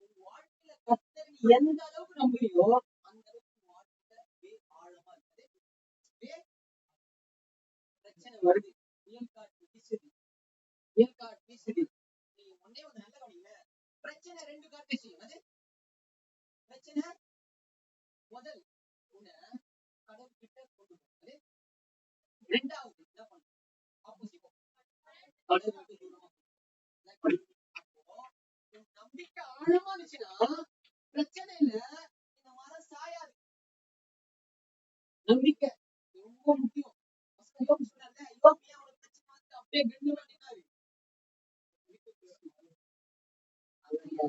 Speaker 1: உன் வாழ்க்கையில கர்த்தரை எந்த அளவுக்கு நம்புறியோ அந்த அளவுக்கு வாழ்க்கையில வேர் ஆழமா இருக்குது. வேர் பிரச்சனை வருது, புயல் காற்று வீசுது. நீ ஒன்னே ஒரு நல்ல வழியில பிரச்சனை 2 காற்று செய்யும். அது பிரச்சனை முதல் உன்னை கடவுள் கிட்ட கொண்டு போகுது. ரெண்டாவது என்ன பண்ண ஆப்போசிட் நம்பிக்கை ஆழமா இருந்துச்சுன்னா பிரச்சனை இல்ல, இந்த மரம் சாயாது. நம்பிக்கை ரொம்ப முக்கியம். அப்படியே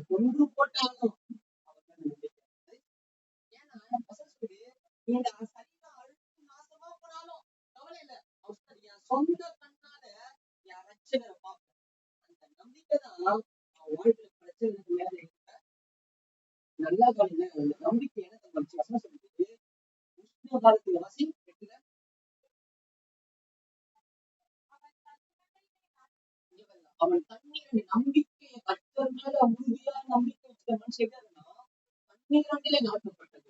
Speaker 1: கொன்று போட்டாலும் இந்த சரீரம் அழுக்கு நாசமா போனாலும் கவலை இல்லை. என் சொந்த கண்ணால என் ரட்சகரை பார்ப்பேன். அந்த நம்பிக்கை தான் அவன் வாழ்க்கையில பிரச்சனைக்கு மேல இருக்க நல்லா பாருங்க. அந்த நம்பிக்கை என்ன வசனம் சொல்லிட்டு உஷ்ண காலத்துல வாசி கேட்கல. அவன் தண்ணீரை நம்பிக்கையை கர்த்தர் மேல உறுதியா நம்பிக்கை வச்சுக்க மனுஷன் தண்ணீரண்டிலே நாட்டப்பட்டதும்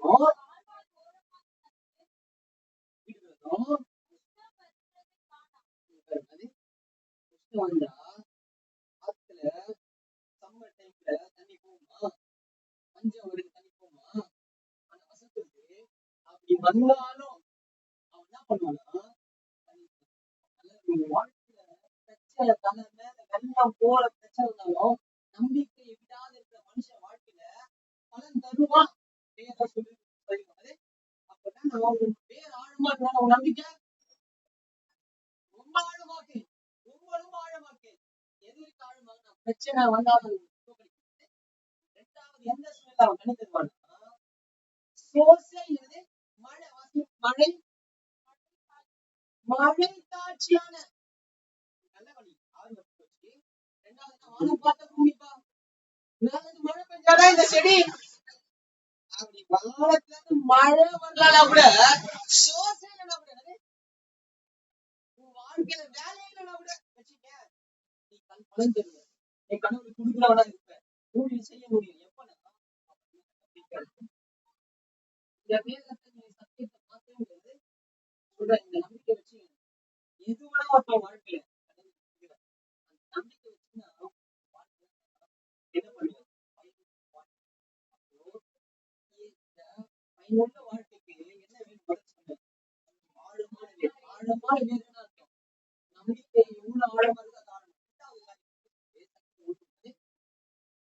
Speaker 1: வந்தா ஆத்துல சம்மர் டைம்ல தண்ணி போகுமா? பஞ்சம் வருது தண்ணி போகுமா? ஆனா வசத்துக்கு அப்படி வந்தாலும் அவன் என்ன பண்ணுவானா, வாழ்க்கையில பிரச்சனை தலை மேல வெள்ளம் போற பிரச்சனை இருந்தாலும் நம்பிக்கையை விடாத இருக்கிற மனுஷன் வாழ்க்கையில பலன் தருவான். சொல்லி அப்பதான் அவன் பேர் ஆழமா இருந்தாலும் அவன் நம்பிக்கை ரொம்ப ஆழமாக்கு, ரொம்ப ஆழமாக்கு. எதுக்கு ஆழமாக பிரச்சனை வந்தாலும் ரெண்டாவது எந்த சூழ்நிலை அவன் கணி தருவானா, மழை மழை மழை காட்சியான நல்ல வழி ஆரம்பிச்சு வச்சு. ரெண்டாவது வானம் பார்த்த பூமிப்பா, மழை பெஞ்சாதான் இந்த செடி அப்படி வானத்துல இருந்து மழை வரலன்னா கூட சோர்ஸ் இல்லைன்னா கூட உன் வாழ்க்கையில வேலை இல்லைன்னா கூட வச்சுக்க நீ பலன் தருவ. நீ கடவுளுக்கு கொடுக்குறவனா இருப்ப, ஊழியம் செய்ய முடியும். எப்பனா இந்த வேதத்தை நீ சத்தியத்தை மாற்ற முடியாது சொல்ற. இந்த நம்பிக்கை வச்சு இது கூட ஒருத்தன் வாழ்க்கையில நம்பிக்கை வச்சுன்னா என்ன பண்ணுவேன்? பயனுள்ள வாழ்க்கைக்கு என்ன வேணும்? ஆழமான வேதனை அர்த்தம். நம்பிக்கை எவ்வளவு ஆழமா இருக்க காரணம்.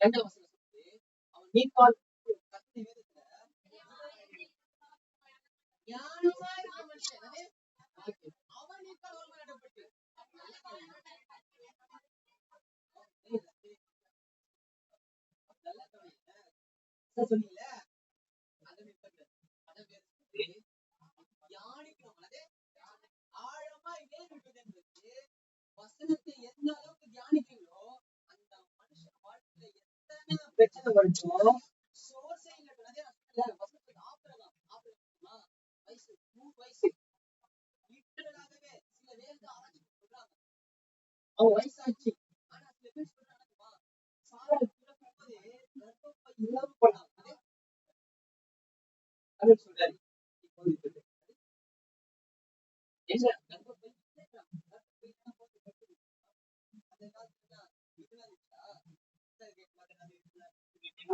Speaker 1: இரண்டாவது வசனம் அவன் நீக்கால் கத்தி வேதத்துல ஞானமா இருக்க மனுஷன் அவன் நீக்கால் ஒருவரிடப்பட்டு சொன்னீங்கள ஆழமா ஏறிவிட்டது என்பது வசனத்தை எந்த அளவுக்கு தியானிக்கிறீங்களோ அந்த மனுஷன் வாழ்க்கையில எத்தனை பிரச்சனை வருச்சோம் வசனத்தை வயசு 3 வயசு லிட்டரலாகவே சில பேருக்கு ஆராய்ச்சி சொல்றாங்க அவன் வயசாச்சு. ஆனா சில பேர் சொல்றாங்கப்பா சாரை பிறக்கும்போது கர்ப்பப்பை இல்லாம போனாங்க அப்படின்னு சொல்றாரு. என்ன கர்ப்பப்பை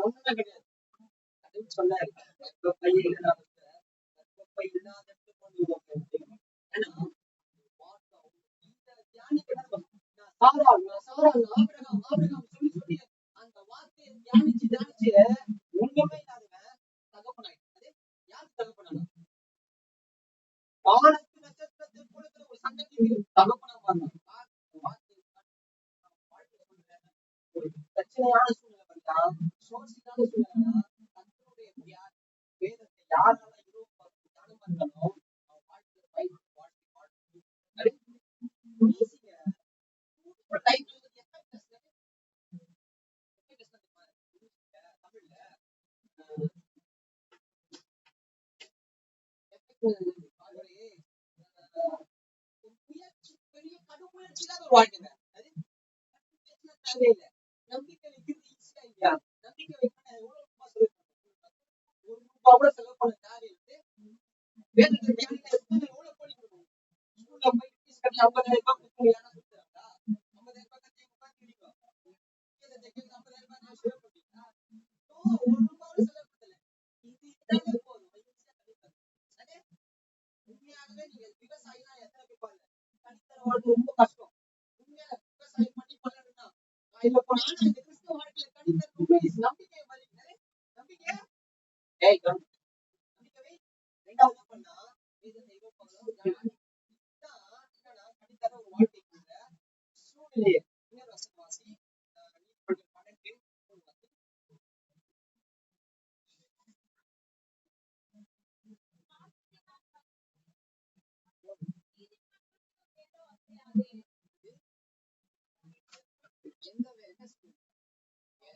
Speaker 1: ஒண்ணுமே கிடையாது. அதுவும் சொன்னாரு கர்ப்பப்பை இல்லாத அந்த வார்த்தையை தியானிச்சு தியானிச்சு ஒண்ணுமே இல்லாதவன் தகப்பனாயிட்டு யாரு தகப்பனானா வானத்து நட்சத்திரத்தை கொடுக்கிற ஒரு சங்கத்திற்கு தகப்பனா மாறினான். ஒரு பிரச்சனையான சூழ்நிலை பண்ணா சோர்சிக்கான சூழ்நிலை தன்னுடைய வேதத்தை யாரால தியானம் பண்ணாலும் அவன் வாழ்க்கையில பெரிய கடும் முயற்சி இல்லாத ஒரு வாழ்க்கைங்க. தேவையில்லை. நம்பிக்கை வைக்கிறது ஈஸியா இல்லையா? நம்பிக்கை வைக்க எவ்வளவு ரூபாய் செலவு பண்ண? 1 ரூபாய் கூட செலவு பண்ண தேவையில்லை. வேதத்தை தியானிக்க எவ்வளவு கோடி கொடுக்கணும்? ஸ்கூல்ல போய் ஃபீஸ் கட்டி 50,000 ரூபாய் கொடுக்கணும். யாரா கொடுக்குறாங்களா? 50,000 ரூபாய் கட்டி உட்காந்து வேதத்தை கேட்க 50,000 ரூபாய் நான் செலவு பண்ணிட்டா 1 ரூபாய் கூட செலவு பண்ணல. இது இருந்தாலே போதும். உண்மையாகவே நீங்க விவசாயினா எத்தனை பேர் பாருங்க தனித்தர வாழ்க்கை ரொம்ப கஷ்டம். உண்மையில விவசாயம் பண்ணி பண்ணணும்னா இல்ல போனா இந்த கிறிஸ்தவ வாழ்க்கையில தனித்தர ரொம்ப நம்பிக்கை மாதிரி நம்பிக்கை நம்பிக்கை ரெண்டாவது பண்ணா தனித்தர ஒரு வாழ்க்கைக்குள்ள சூழ்நிலையை வாசி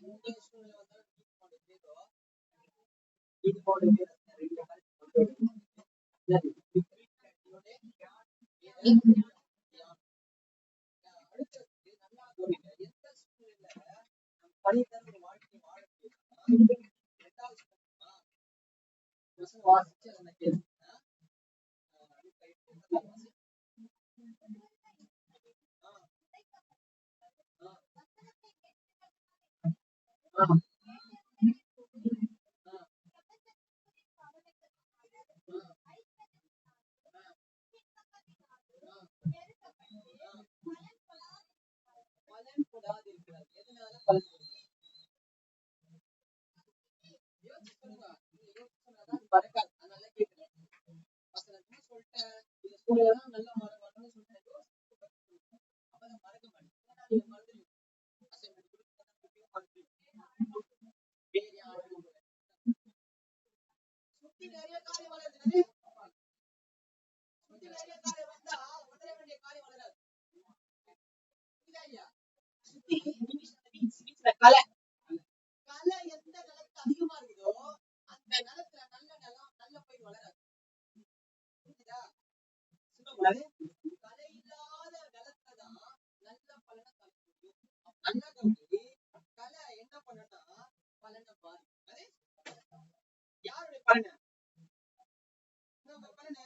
Speaker 1: எந்த சூழ்நிலை வந்தாலும் இது போன்ற அடுத்தது நல்லா கவனிங்க. எந்த சூழ்நிலையில பணித்தர ஒரு வாழ்க்கையை வாழ முடியும்னா, இரண்டாவது வசனம் வாசிச்சு அதை நான் கேளுங்க. பலன் கொடாது இருக்கிறார். எதனால பலன் கொடுக்கிறார்? யோசிச்சு சொல்லுங்க. நீங்க யோசிச்சு சொன்னாதான் அது பறக்காது. அதனால கேட்கிறேன். வசனத்துல சொல்லிட்டேன், இந்த சூழ்நிலைதான் நல்லா மாற மாட்டேன்னு சொல்லிட்டேன். அப்பதான் மறக்க மாட்டேன். ஏன்னா நீங்க மறந்துடுவீங்க. அசைன்மெண்ட் வேற யாரும் சுத்தி நிறைய காரியம் வளருது. சுத்தி நிறைய காரியம் வந்தா வளர வேண்டிய காரியம் வளராது. சுத்தி கலை கலை எந்த நிலத்துல அதிகமா இருக்குதோ அந்த நிலத்துல நல்ல நிலம் நல்ல பயிர் வளராது. புரியுதா? கலை இல்லாத நிலத்துலதான் நல்ல பலனை தரக்கூடிய நல்ல கவனி. கலை என்ன பண்ணனா பலனை பாரு. யாருடைய பலனை நம்ம பலனை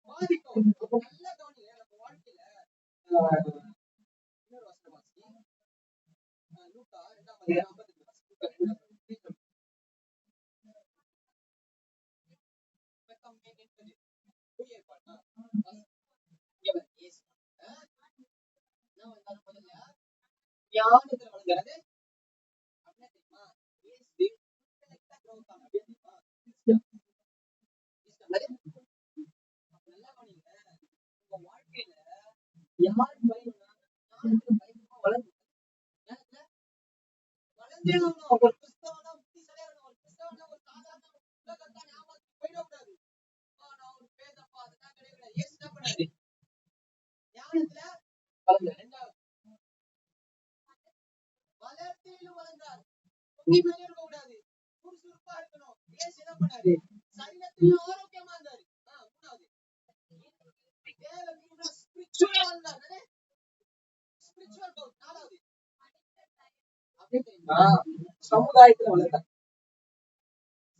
Speaker 1: பாதிக்கும். நல்ல கவனி. நம்ம வாழ்க்கையில இன்னொரு வசனம் வாசி. லூக்கா 2:52 ஞானத்துல வளர்கிறது அப்படின்னா தெரியுமா? நல்லா கவனிங்க. உங்க வாழ்க்கையில யார் பயன்படுத்தா வளர்ந்து வளர்ந்தே ஒரு கிறிஸ்தவனா புத்திசாலியா இருக்கணும். ஒரு கிறிஸ்தவனா ஒரு சாதாரண உலகத்தான் ஞாபகத்துக்கு போயிடக்கூடாது. நான் ஒரு பேதப்பா அதுதான் கிடையாது. ஏசு என்ன பண்ணாரு? ஞானத்துல வளர்ந்தார். ரெண்டாவது வளர்ச்சியிலும் வளர்ந்தார். பொங்கி மேலே இருக்க கூடாது. சுறுசுறுப்பா இருக்கணும். ஏசு என்ன பண்ணாரு? சரீரத்திலும் ஆரோக்கியமா இருந்தாரு. மூணாவது ஸ்பிரிச்சுவலா இருந்தார். Spiritual growth. நாலாவது அப்படியே தெரியுமா? சமுதாயத்துல வளர்ந்தார்.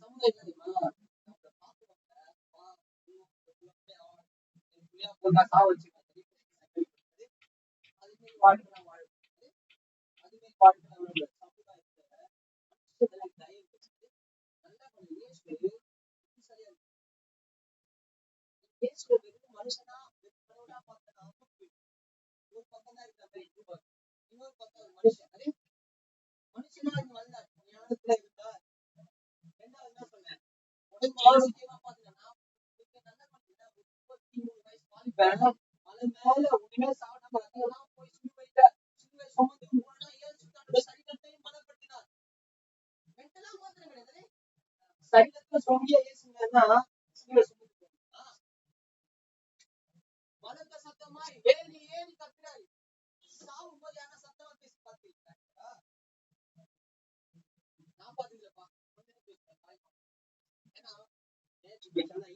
Speaker 1: சமுதாயத்துல தெரியுமா? அதுமாரி வாழ்க்கை வாழ் அதுமாரி வாழ்க்கை சமுதாயத்துல தயவு வச்சுட்டு நல்லா கொஞ்சம் மனுஷனா கடவுளா பார்த்தா ஒரு பக்கம் தான் இருக்கிற இன்னொரு பக்கம் மனுஷன் அதே மனுஷனா இங்க வந்தார். ஞானத்துல இருந்தார். ரெண்டாவது என்ன சொன்னேன்? உடம்பு ஆரோக்கியமா பாத்துக்கணும். 33 வயசு வாலிபன் மலை மேல ஒண்ணுமே சாப்பிடாம அதெல்லாம் போய் சிலுவை சுமந்து போனா ஏசு தன்னோட சரீரத்தையும் பலப்படுத்தினார். மென்டலா மாத்திரம் கிடையாது. சரீரத்துல சொல்லிய ஏசுங்கன்னா சிலுவை சுமந்து வளர்ந்த சத்தமாய் ஏறி ஏறி கத்துறாரு. சாவும் போது யாரா சத்தமா பேசி பார்த்துருக்காங்களா? நான் பாத்துக்கலப்பா. ஏன்னா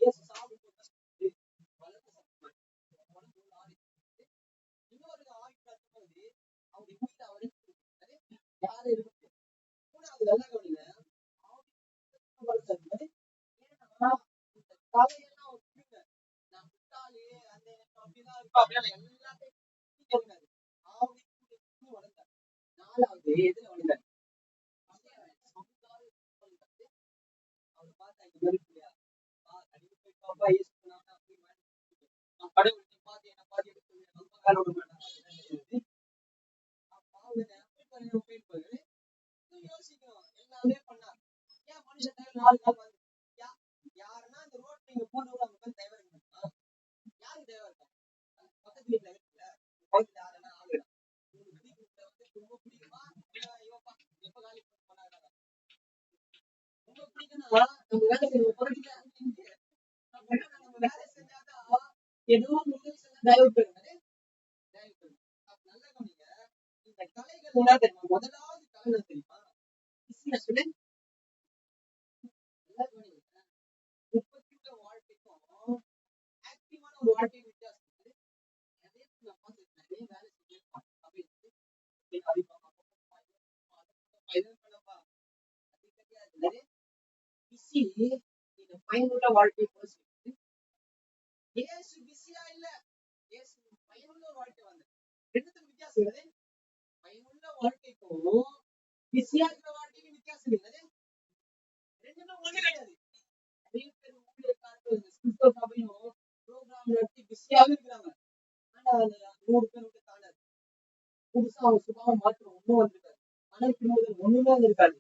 Speaker 1: ஏசு சாவும் போது வளர்ந்த சத்தமாய் இன்னொரு ஆய்வு அவங்க வீட்டுல அவரே யாரு இருக்கு. மூணாவது நல்லா கவனிங்க. கலையெல்லாம் விட்டுருங்க. நான் முட்டாளே அந்த அப்படிதான் இருப்பா அப்படின்னா எல்லாத்தையும் வளர்ந்தார். நாலாவது எதுல வளர்ந்தார்? அவர் பார்த்தா இந்த மாதிரி கடவுள் பாத்து என்ன பாத்து யோசிக்கணும். எல்லாமே பண்ணார். ஏன் மனுஷன் 4 நாள் வந்து யாருன்னா இந்த ரோட் நீங்க போன தேவை இருக்கா? யாரு தேவை இருக்கா? பக்கத்து வீட்டுல இருக்குல்ல பக்கத்துல யாருன்னா ஆளு ரொம்ப பிடிக்குமா? எப்ப காலி பண்ணாங்க ரொம்ப பிடிக்கும்னா நம்ம வேலை செய்ய பொருட்கள் நம்ம வேலை செஞ்சாதான் எதுவும் தயவு பெறுங்க. நல்ல கவனிங்க. இந்த கலைகள் என்ன தெரியுமா? முதலாவது கலை தெரியுமா? சொல்லு. நல்லா கவனிங்க. உற்பத்தியுள்ள வாழ்க்கைக்கும் ஆக்டிவான ஒரு வாழ்க்கை வித்தியாசம் இருக்குது. நிறைய பேர் நான் பார்த்திருக்கேன். நிறைய வேலை செஞ்சிருப்பாங்க சபையில. அது கிடையாது. பிஸி நீங்க பயனுள்ள வாழ்க்கை போல செய்யுது. ஏசு பிஸியா இல்ல, ஏசு பயனுள்ள ஒரு வாழ்க்கை வந்து ரெண்டுத்துக்கும் வித்தியாசம் இருக்குது. பயனுள்ள வாழ்க்கைக்கும் பிஸியா இருக்கிற வாழ்க்கைக்கும் வித்தியாசம் இருக்குது. ரெண்டுமே ஒண்ணு கிடையாது. நிறைய பேர் ஊழியக்காரர்கள் கிறிஸ்தவ சபையும் ப்ரோக்ராம் நடத்தி பிஸியாவே இருக்கிறாங்க. ஆனா அந்த 100 பேர் விட்டு காணாது. புதுசா அவங்க சுபாவம் மாற்றம் ஒண்ணும் வந்திருக்காது. ஆனால் திரும்புதல் ஒண்ணுமே வந்திருக்காது.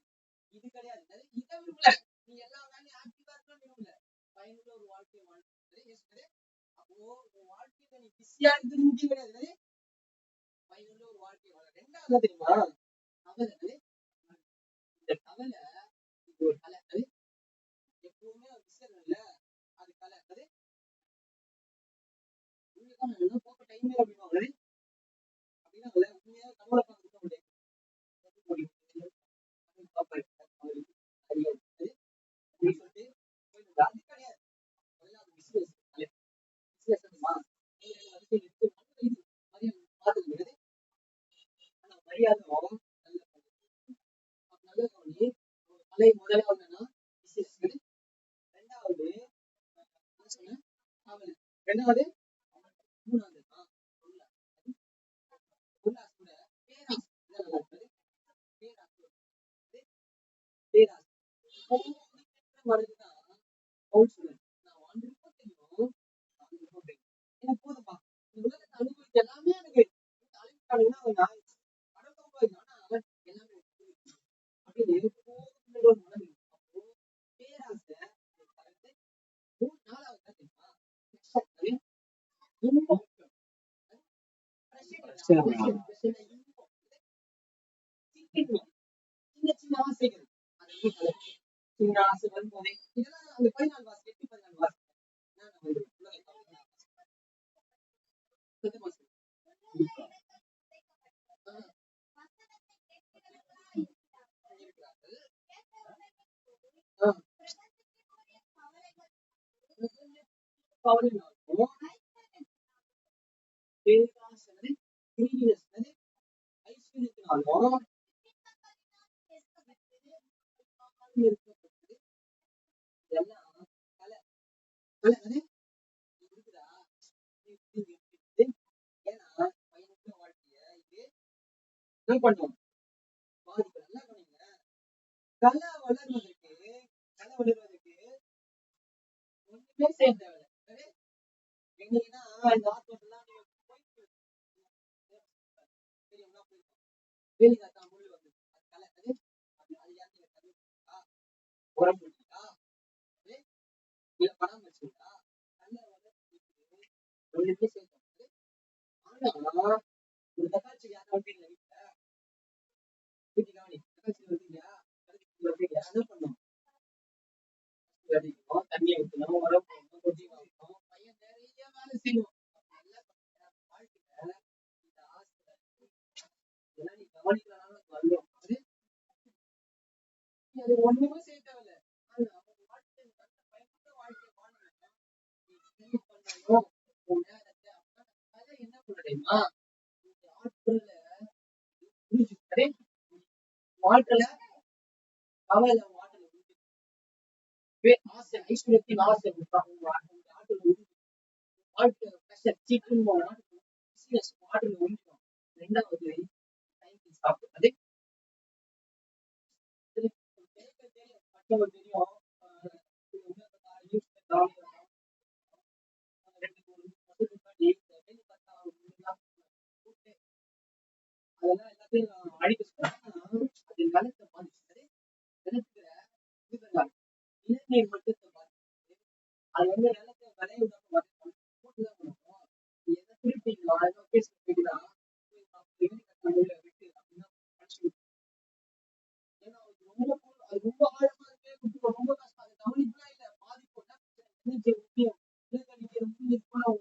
Speaker 1: இது கிடையாது. இதை விரும்பல. நீ எல்லா வேலையும் ஆக்டிவா இருக்கணும் விரும்பல. பயனுள்ள ஒரு வாழ்க்கையை வாழ்க்கை. அப்போ உன் வாழ்க்கையில நீ பிஸியா இருக்கிறது முக்கியம் கிடையாது. பயனுள்ள ஒரு வாழ்க்கை வாழ. ரெண்டாவது தெரியுமா, கவலை. இந்த கவலை இது ஒரு கலை. எப்பவுமே ஒரு விஷயம் இல்ல, அது கலை. உள்ளதான் போக்க டைமே அப்படின்வாங்க. அப்படின்னா உண்மையா கவலை பார்க்க முடியாது. அது கிடையாது. மரியாதை கலை முதலாவது ரெண்டாவது ரெண்டாவது மூணாவது அனுபவிக்க எல்லாமே எனக்கு சின்ன சின்ன ஆசைகள் சின்ன ஆசை வரும்போதே இதெல்லாம் அந்த 14 வாசி 8-14 வாசி ஐஸ்வர்யத்தினாலும் என்ன பண்ணும் கலை வளர்வதற்கு ஒண்ணுமே செய்ய தேவையில்லை. எங்கன்னா இந்த ஆத்தோட்டெல்லாம் வேலிகாத்தா முள் வந்து கலை உரம் போட்டா இல்ல பணம் வச்சுட்டா கலை வளர்ச்சி ஒண்ணுமே செய்ய தேவையில்லை. ஆனா ஒரு தக்காளி யாரும் வீட்டுல என்ன பண்ணும், தண்ணியை ஊற்றணும், உரம் போடணும், கொட்டி வாங்கணும், பையன் நிறைய வேலை செய்யணும். வாழ்க்கையில இந்த ஆசை இதெல்லாம் நீ கவனிக்கலாம் வரும். அது ஒண்ணுமே செய்ய தேவையில்லை. ஆனா வாழ்க்கை பயனுள்ள வாழ்க்கை வாழணும். என்ன பண்ணுறேன்னா வாழ்க்கையில கவலை ஆசை ஐஸ்வர்யத்தின் ஆசை வாழ்க்கை சீக்கிரம் வாட்டர்ல ஒழிக்கும். ரெண்டாவது சாப்பிடுறது தெரியும். அதெல்லாம் எல்லாத்தையும் அழிக்க சொல்றாங்க. அது நிலத்தை பாதிச்சது. நிலத்துல இளநீர் மட்டும் பாதிச்சது. அது வந்து நிலத்தை விளைய எதை குறிப்பீங்களா அதெல்லாம் பேச போய்தான் விட்டு அப்படின்னா ஏன்னா அது ரொம்ப ஆழமா இருக்கு, ரொம்ப கஷ்டம். அதை கவனிக்கலாம் இல்ல பாதிப்பு எனர்ஜி முக்கியம்.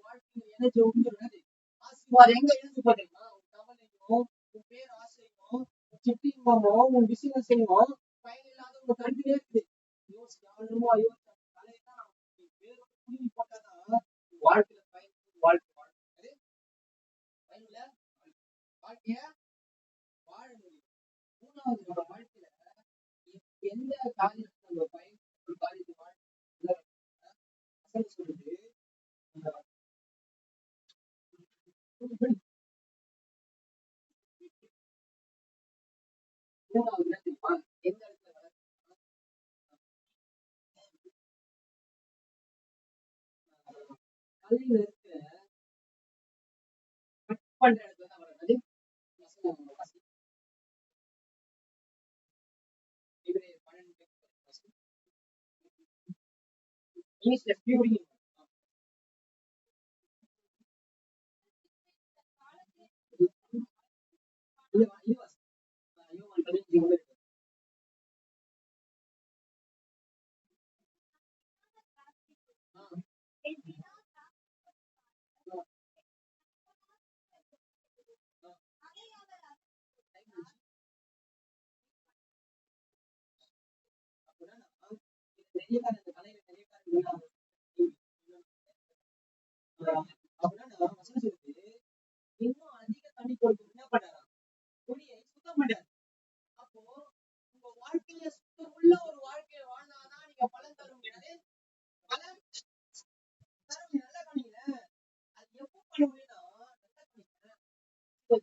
Speaker 1: வாழ்க்கையில எனர்ஜி முக்கியம். ஆசீர்வாதம் எங்க எழுந்து பாத்தீங்கன்னா உன் கவலையும் உன் பேர் ஆசையும் உன் சிட்டிங்கமோ உன் பிசினஸையும் பயனை அப்ப கண்டிப்பா இருக்குது. யோசிச்சு ஆழமா யோசிச்சு தலையெல்லாம் வேறொரு புள்ளி போட்டாதான் வாழ்க்கையில வாழ்க்கை வாழ்க்கை பயனுள்ள வாழ்க்கைய வாழ முடியும். மூணாவது நம்ம வாழ்க்கையில எந்த காரியத்தை நம்ம பயன்படுத்த காரியத்தை வாழ்க்கை சொல்லுது. மூணாவது என்ன தெரியுமா? எந்த இடத்துல தலையில இருக்கிற கட் பண்ற இடத்துல தான் வர்றது. இங்கிலீஷ்ல பியூரிங் இன்னும் அதிக தண்ணி கொடுத்து என்ன பண்ணாரா? குடியை சுத்தம் பண்ணாரு. அப்போ உங்க வாழ்க்கையில சுத்தம் உள்ள ஒரு வாழ்க்கையை வாழ்ந்தாதான் நீங்க பலன் தர முடியாது. பலன் தர முடியும். நல்லா பண்ணீங்க. அது எப்போ பண்ண முடியும்னா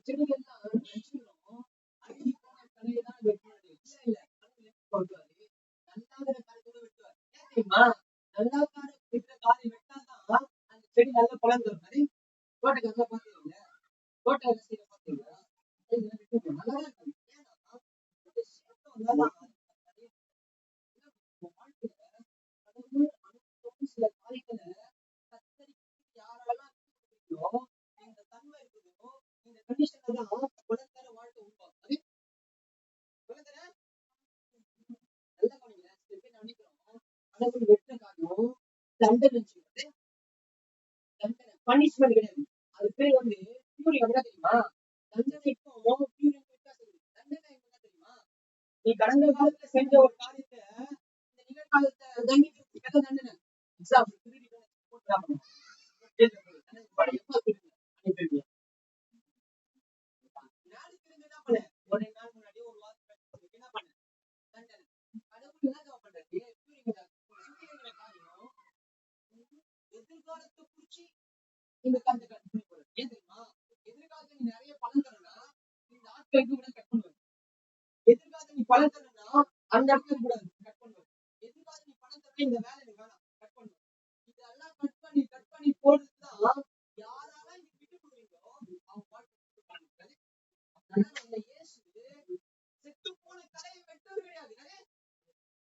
Speaker 1: செடிகள்லாம் நச்சுக்கிறோம். அழுகி போன கலையை தான் வெட்டுவாரு. இல்ல நல்லாகிற காலத்தோட வெட்டுவார். ஏன் தெரியுமா? நல்லா இருக்கிற காலை வெட்டாதான் அந்த செடி நல்ல பலன் தரும். மாதிரி தோட்டக்காரங்க பாத்தீங்களா? தோட்ட வேலை செய்ய பாத்தீங்களா? நல்லாதான் இருக்காங்க. ஏன்னா சில காரியங்களை யாரெல்லாம் இந்த தன்மை இருக்குதோ இந்த கண்டிஷன்ல தான் குலத்தர வாழ்க்கை உருவாகும். நல்ல கவனிங்க. சில பேர் நினைக்கிறோம் கடவுள் வெட்ட காரணம் தண்டனை பனிஷ்மெண்ட் கிடையாது. அது பேர் வந்து பியூரிங். என்ன தெரியுமா? தண்டனைக்கும் பியூரிங் வித்தியாசம். தண்டனை என்ன தெரியுமா? நீ கடந்த காலத்துல செஞ்ச ஒரு காரியத்தை இந்த நிகழ்காலத்தை தண்டிக்கிறதுக்கு எந்த தண்டனை? எக்ஸாம்பிள் ஒரு நாள் முன்னாடி ஒரு வாரம் என்ன பண்ண தண்டனை. கடவுள் என்ன பண்றாரு? சுத்திகரிக்கிற காரியம் எதிர்காலத்தை குறிச்சு இந்த காலத்தை கட் பண்ணி போறாரு. ஏன் தெரியுமா? எதிர்காலத்தை நீ நிறைய பலன் தரனா இந்த ஆட்களுக்கு கூட கட் பண்ணுவாரு. எதிர்காலத்தை நீ பலன் தரனா அந்த இடத்துல கூட கட் பண்ணுவாரு. எதிர்காலத்தை நீ பலன் தரனா இந்த வேலை நீ வேணாம் கட் பண்ணுவாரு. இதெல்லாம் கட் பண்ணி போடுறதுதான் யாரால நீ விட்டு கொடுறீங்களோ அவங்க வாழ்க்கை பண்ணுறாரு. அந்த இயேசு செத்து போன கலையை வெட்டவர் கிடையாது.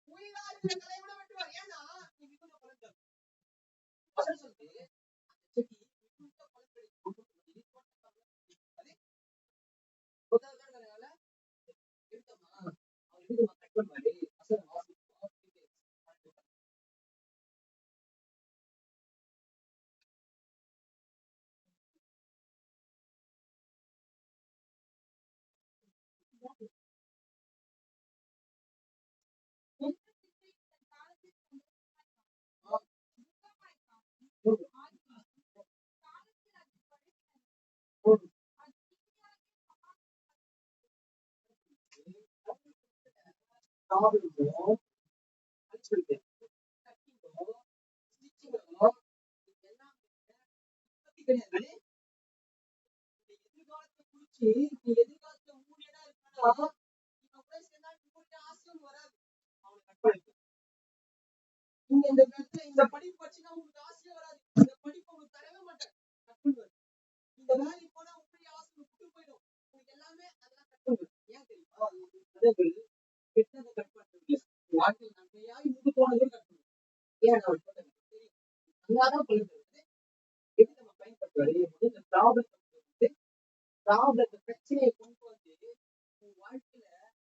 Speaker 1: உயிரா இருக்கிற கலையை கூட வெட்டுவார். ஏன்னா நீ மிகுந்த பலன் தரும். சொல்லுது எதிர்காலத்தை குறிச்சு எதிர்காலத்துல ஊழியனா இருக்கா ஆசையும் வராது. நீங்க இந்த இடத்துல இந்த படிப்பு வச்சுன்னா உங்களுக்கு ஆசையே வராது. இந்த படிப்பு உங்களுக்கு தரவே மாட்டேன். இந்த வேலைக்கு போனா உங்களுடைய ஆசை விட்டு போயிடும். உங்களுக்கு எல்லாமே அதெல்லாம் கட் பண்ணுவேன். ஏன் தெரியுமா? கெட்டதை கட் பண்றது வாழ்க்கையில் நன்மையாய் முன்பு போனதும் கட் பண்ணுவேன். ஏன் நல்லாதான் பழுது எப்படி நம்ம பயன்படுத்துவாரு? இந்த ப்ராப்ளத்தை பிரச்சனையை கொண்டு வந்து உன் வாழ்க்கையில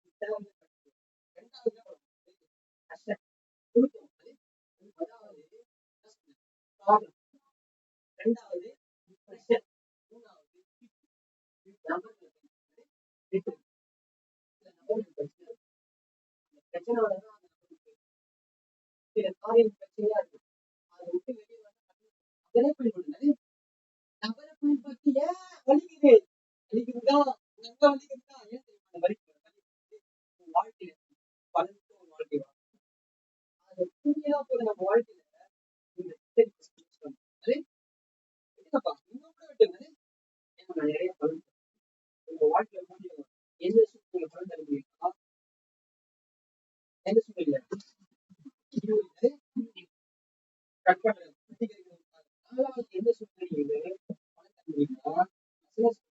Speaker 1: ரெண்டாவது கஷ்டம் கொடுக்கும். அதாவது ரெண்டாவது பிரஷர், மூணாவது பிரச்சனையோட சில காரியம் பிரச்சனையா இருக்கு. அதை விட்டு வெளியே வந்து அதனை பயன்படுது. நபரை பயன்படுத்தி ஏன் வலிக்குது வலிக்குதுதா எங்க வலிக்குதுதா ஏன் தெரியுமா அந்த வலி வாழ்க்கையில பலனுக்கு ஒரு வாழ்க்கை வரும். அதை புரியா போது நம்ம வாழ்க்கையில நீங்க என்னப்பா இன்னும் கூட விட்டுருந்தது நான் நிறைய பலன் உங்க வாழ்க்கையில முடியும். எந்த சூழ்நிலை பலன் தர முடியுமா? எந்த சூழ்நிலை கட் பண்றது எந்த சூழ்நிலையில பலன் தர முடியுமா? வாசி வாசி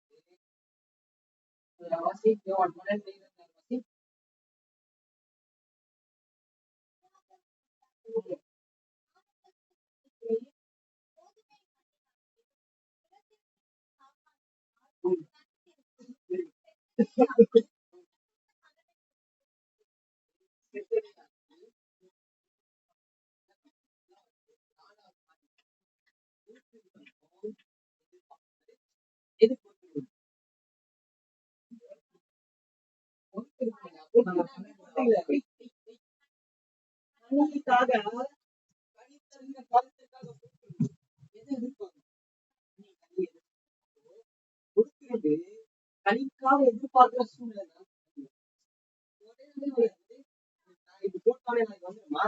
Speaker 1: கணிக்காக எதிர்பார்க்கிற சூழ்நிலை இது போட்டாலே எனக்கு வந்துருமா?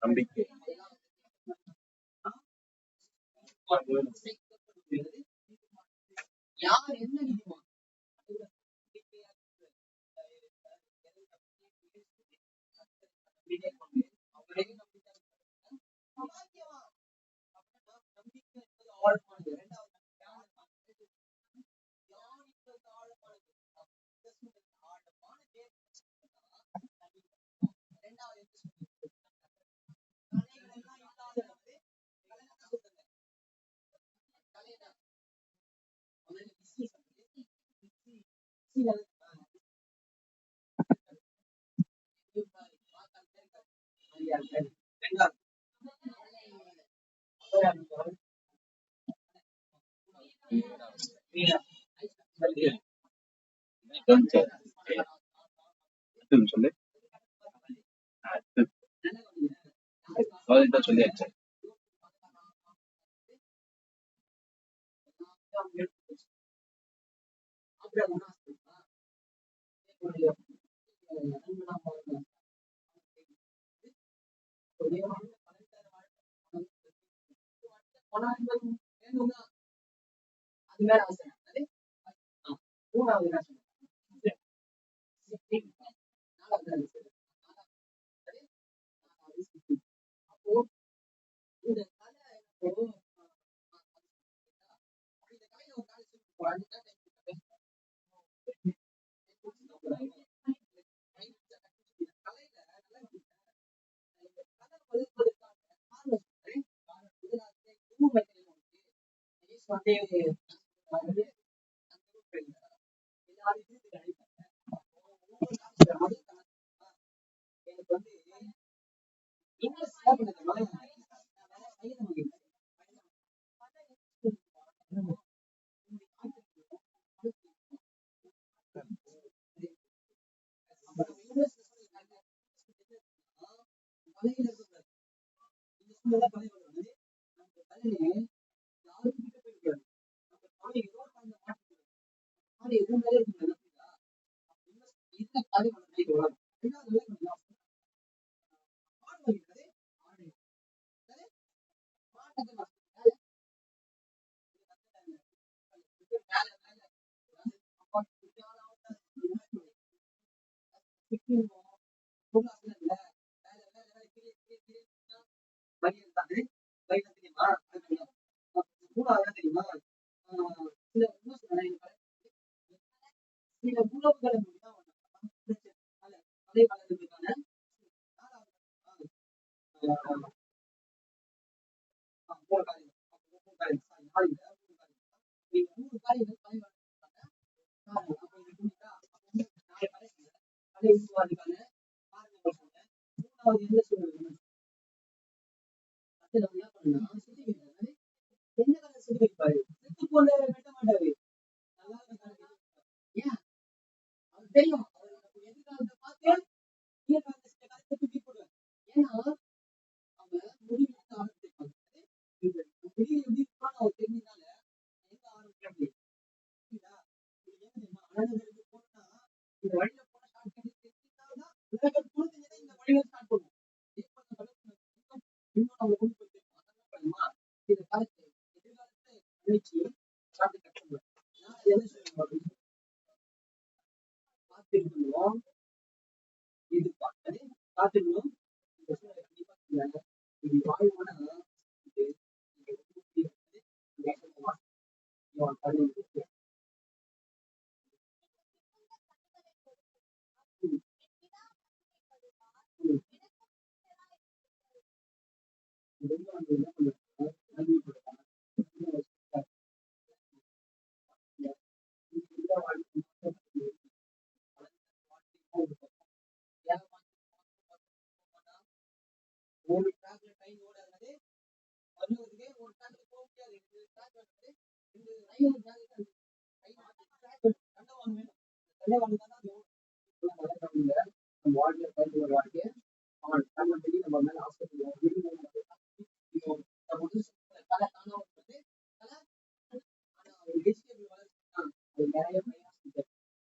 Speaker 2: நம்பிக்கை
Speaker 1: யார் என்ன நினைப்பான் அவரே நம்பிக்கை ஆழமானது. இரண்டாவது
Speaker 2: சொல்லு சொல்லியாச்சு.
Speaker 1: அது மேல மூணாவது அப்போ இந்த கலை இந்த கலையில ஒரு காலேஜ் கொடுப்பதற்கான காரணம் சொல்றேன். காரணம் முதலாவது ஊமை உண்டு. இயேசு வந்து அதாவது அந்த ஊர்ல எல்லாரும் வீட்டுக்கு அழைப்பாங்க. ஒவ்வொரு நாள் முதல் கணக்கு எனக்கு வந்து என்ன சேவை பண்ணுதுமா வயது மகிழ்ச்சி பழையில இருக்கக்கூடாது. இந்த சூழ்நிலை பழைய வருது. நம்ம பழைய யாரும் கிட்ட போயிடக்கூடாது. நம்ம பழைய ஏதோ அந்த மாற்றக்கூடாது. பழைய எதுவும் மேலே இருக்கக்கூடாது. இந்த பழைய வளர்ச்சி வரும். ரெண்டாவது ஆடு வருகிறது. ஆடு மாட்டத்தை வளர்த்துக்கிறாங்க. மேல மேல அப்பா பொருளாதார வேலை வேலை வேலை கிளி கிளி கிளி வயிறு தானே வயிறு தெரியுமா மூணாவது தெரியுமா சில என்ன சொல்றேன் சில உணவுகளை மூலம் அதை வளர்றதுக்கான மூணு காரியங்கள் மூணு காரியம் நாலு நீங்க மூணு காரியங்கள் பயன்படுத்துறதுக்கான அப்ப இது புரியுதா நாலு காரியங்கள் அதை உருவாதுக்கான காரணங்கள் சொன்னேன். மூணாவது என்ன சொல்றது அது நம்ம என்ன பண்ணலாம் சுத்தி வைக்கிறாரு. என்ன கலர் சுத்தி வைப்பாரு செத்து போல வெட்ட மாட்டாரு. நல்லா இருக்காரு. ஏன் அது தெரியும் அவருக்கு எதிர்காலத்தை பார்த்து ஈரக்காலத்தை சில காலத்தை தூக்கி போடுவார். ஏன்னா அவங்க முடிவு ஆரம்பிச்சிருப்பாங்க. முடிவு எப்படி இருப்பான்னு அவர் தெரிஞ்சதால எங்க ஆரம்பிக்கிறாங்க புரியுதா இது ஏன் தெரியுமா அழகருக்கு போனா இந்த வழியில போன ஸ்டார்ட் பண்ணி தெரிஞ்சுட்டாதான் உலகம் புரிஞ்சுதான் இந்த வழியில ஸ்டார்ட் பண்ணுவோம். இன்னும் நம்ம கொண்டு போய் தெரியுமா இந்த காலத்தை எதிர்காலத்தை நினைச்சு ஸ்டார்ட் கட்டணும். நான் என்ன சொல்லுவேன் காத்திருக்கணும் எதிர்பார்த்தது காத்திருக்கணும் இந்த சூழ்நிலை கண்டிப்பா செய்யறாங்க. இது வாழ்வான இது ஒரு ட்ராக்ல ட்ரெயின் ஓடாது வருவதுக்கு ஒரு ட்ராக்ல போக முடியாது. ரெண்டு ட்ராக் வந்து ரெண்டு ரயில் ட்ராக் தண்டவாளம் வேணும். தண்டவாளம் தான் நம்ம வாழ்க்கையில பயன்படுற வாழ்க்கையை அவன் நம்ம சொல்லி நம்ம மேல ஆசைப்படுவோம். பல காணாமல் வந்து பல ஆனா ஒரு வெஜிடபிள் வளர்ச்சி அது நிறைய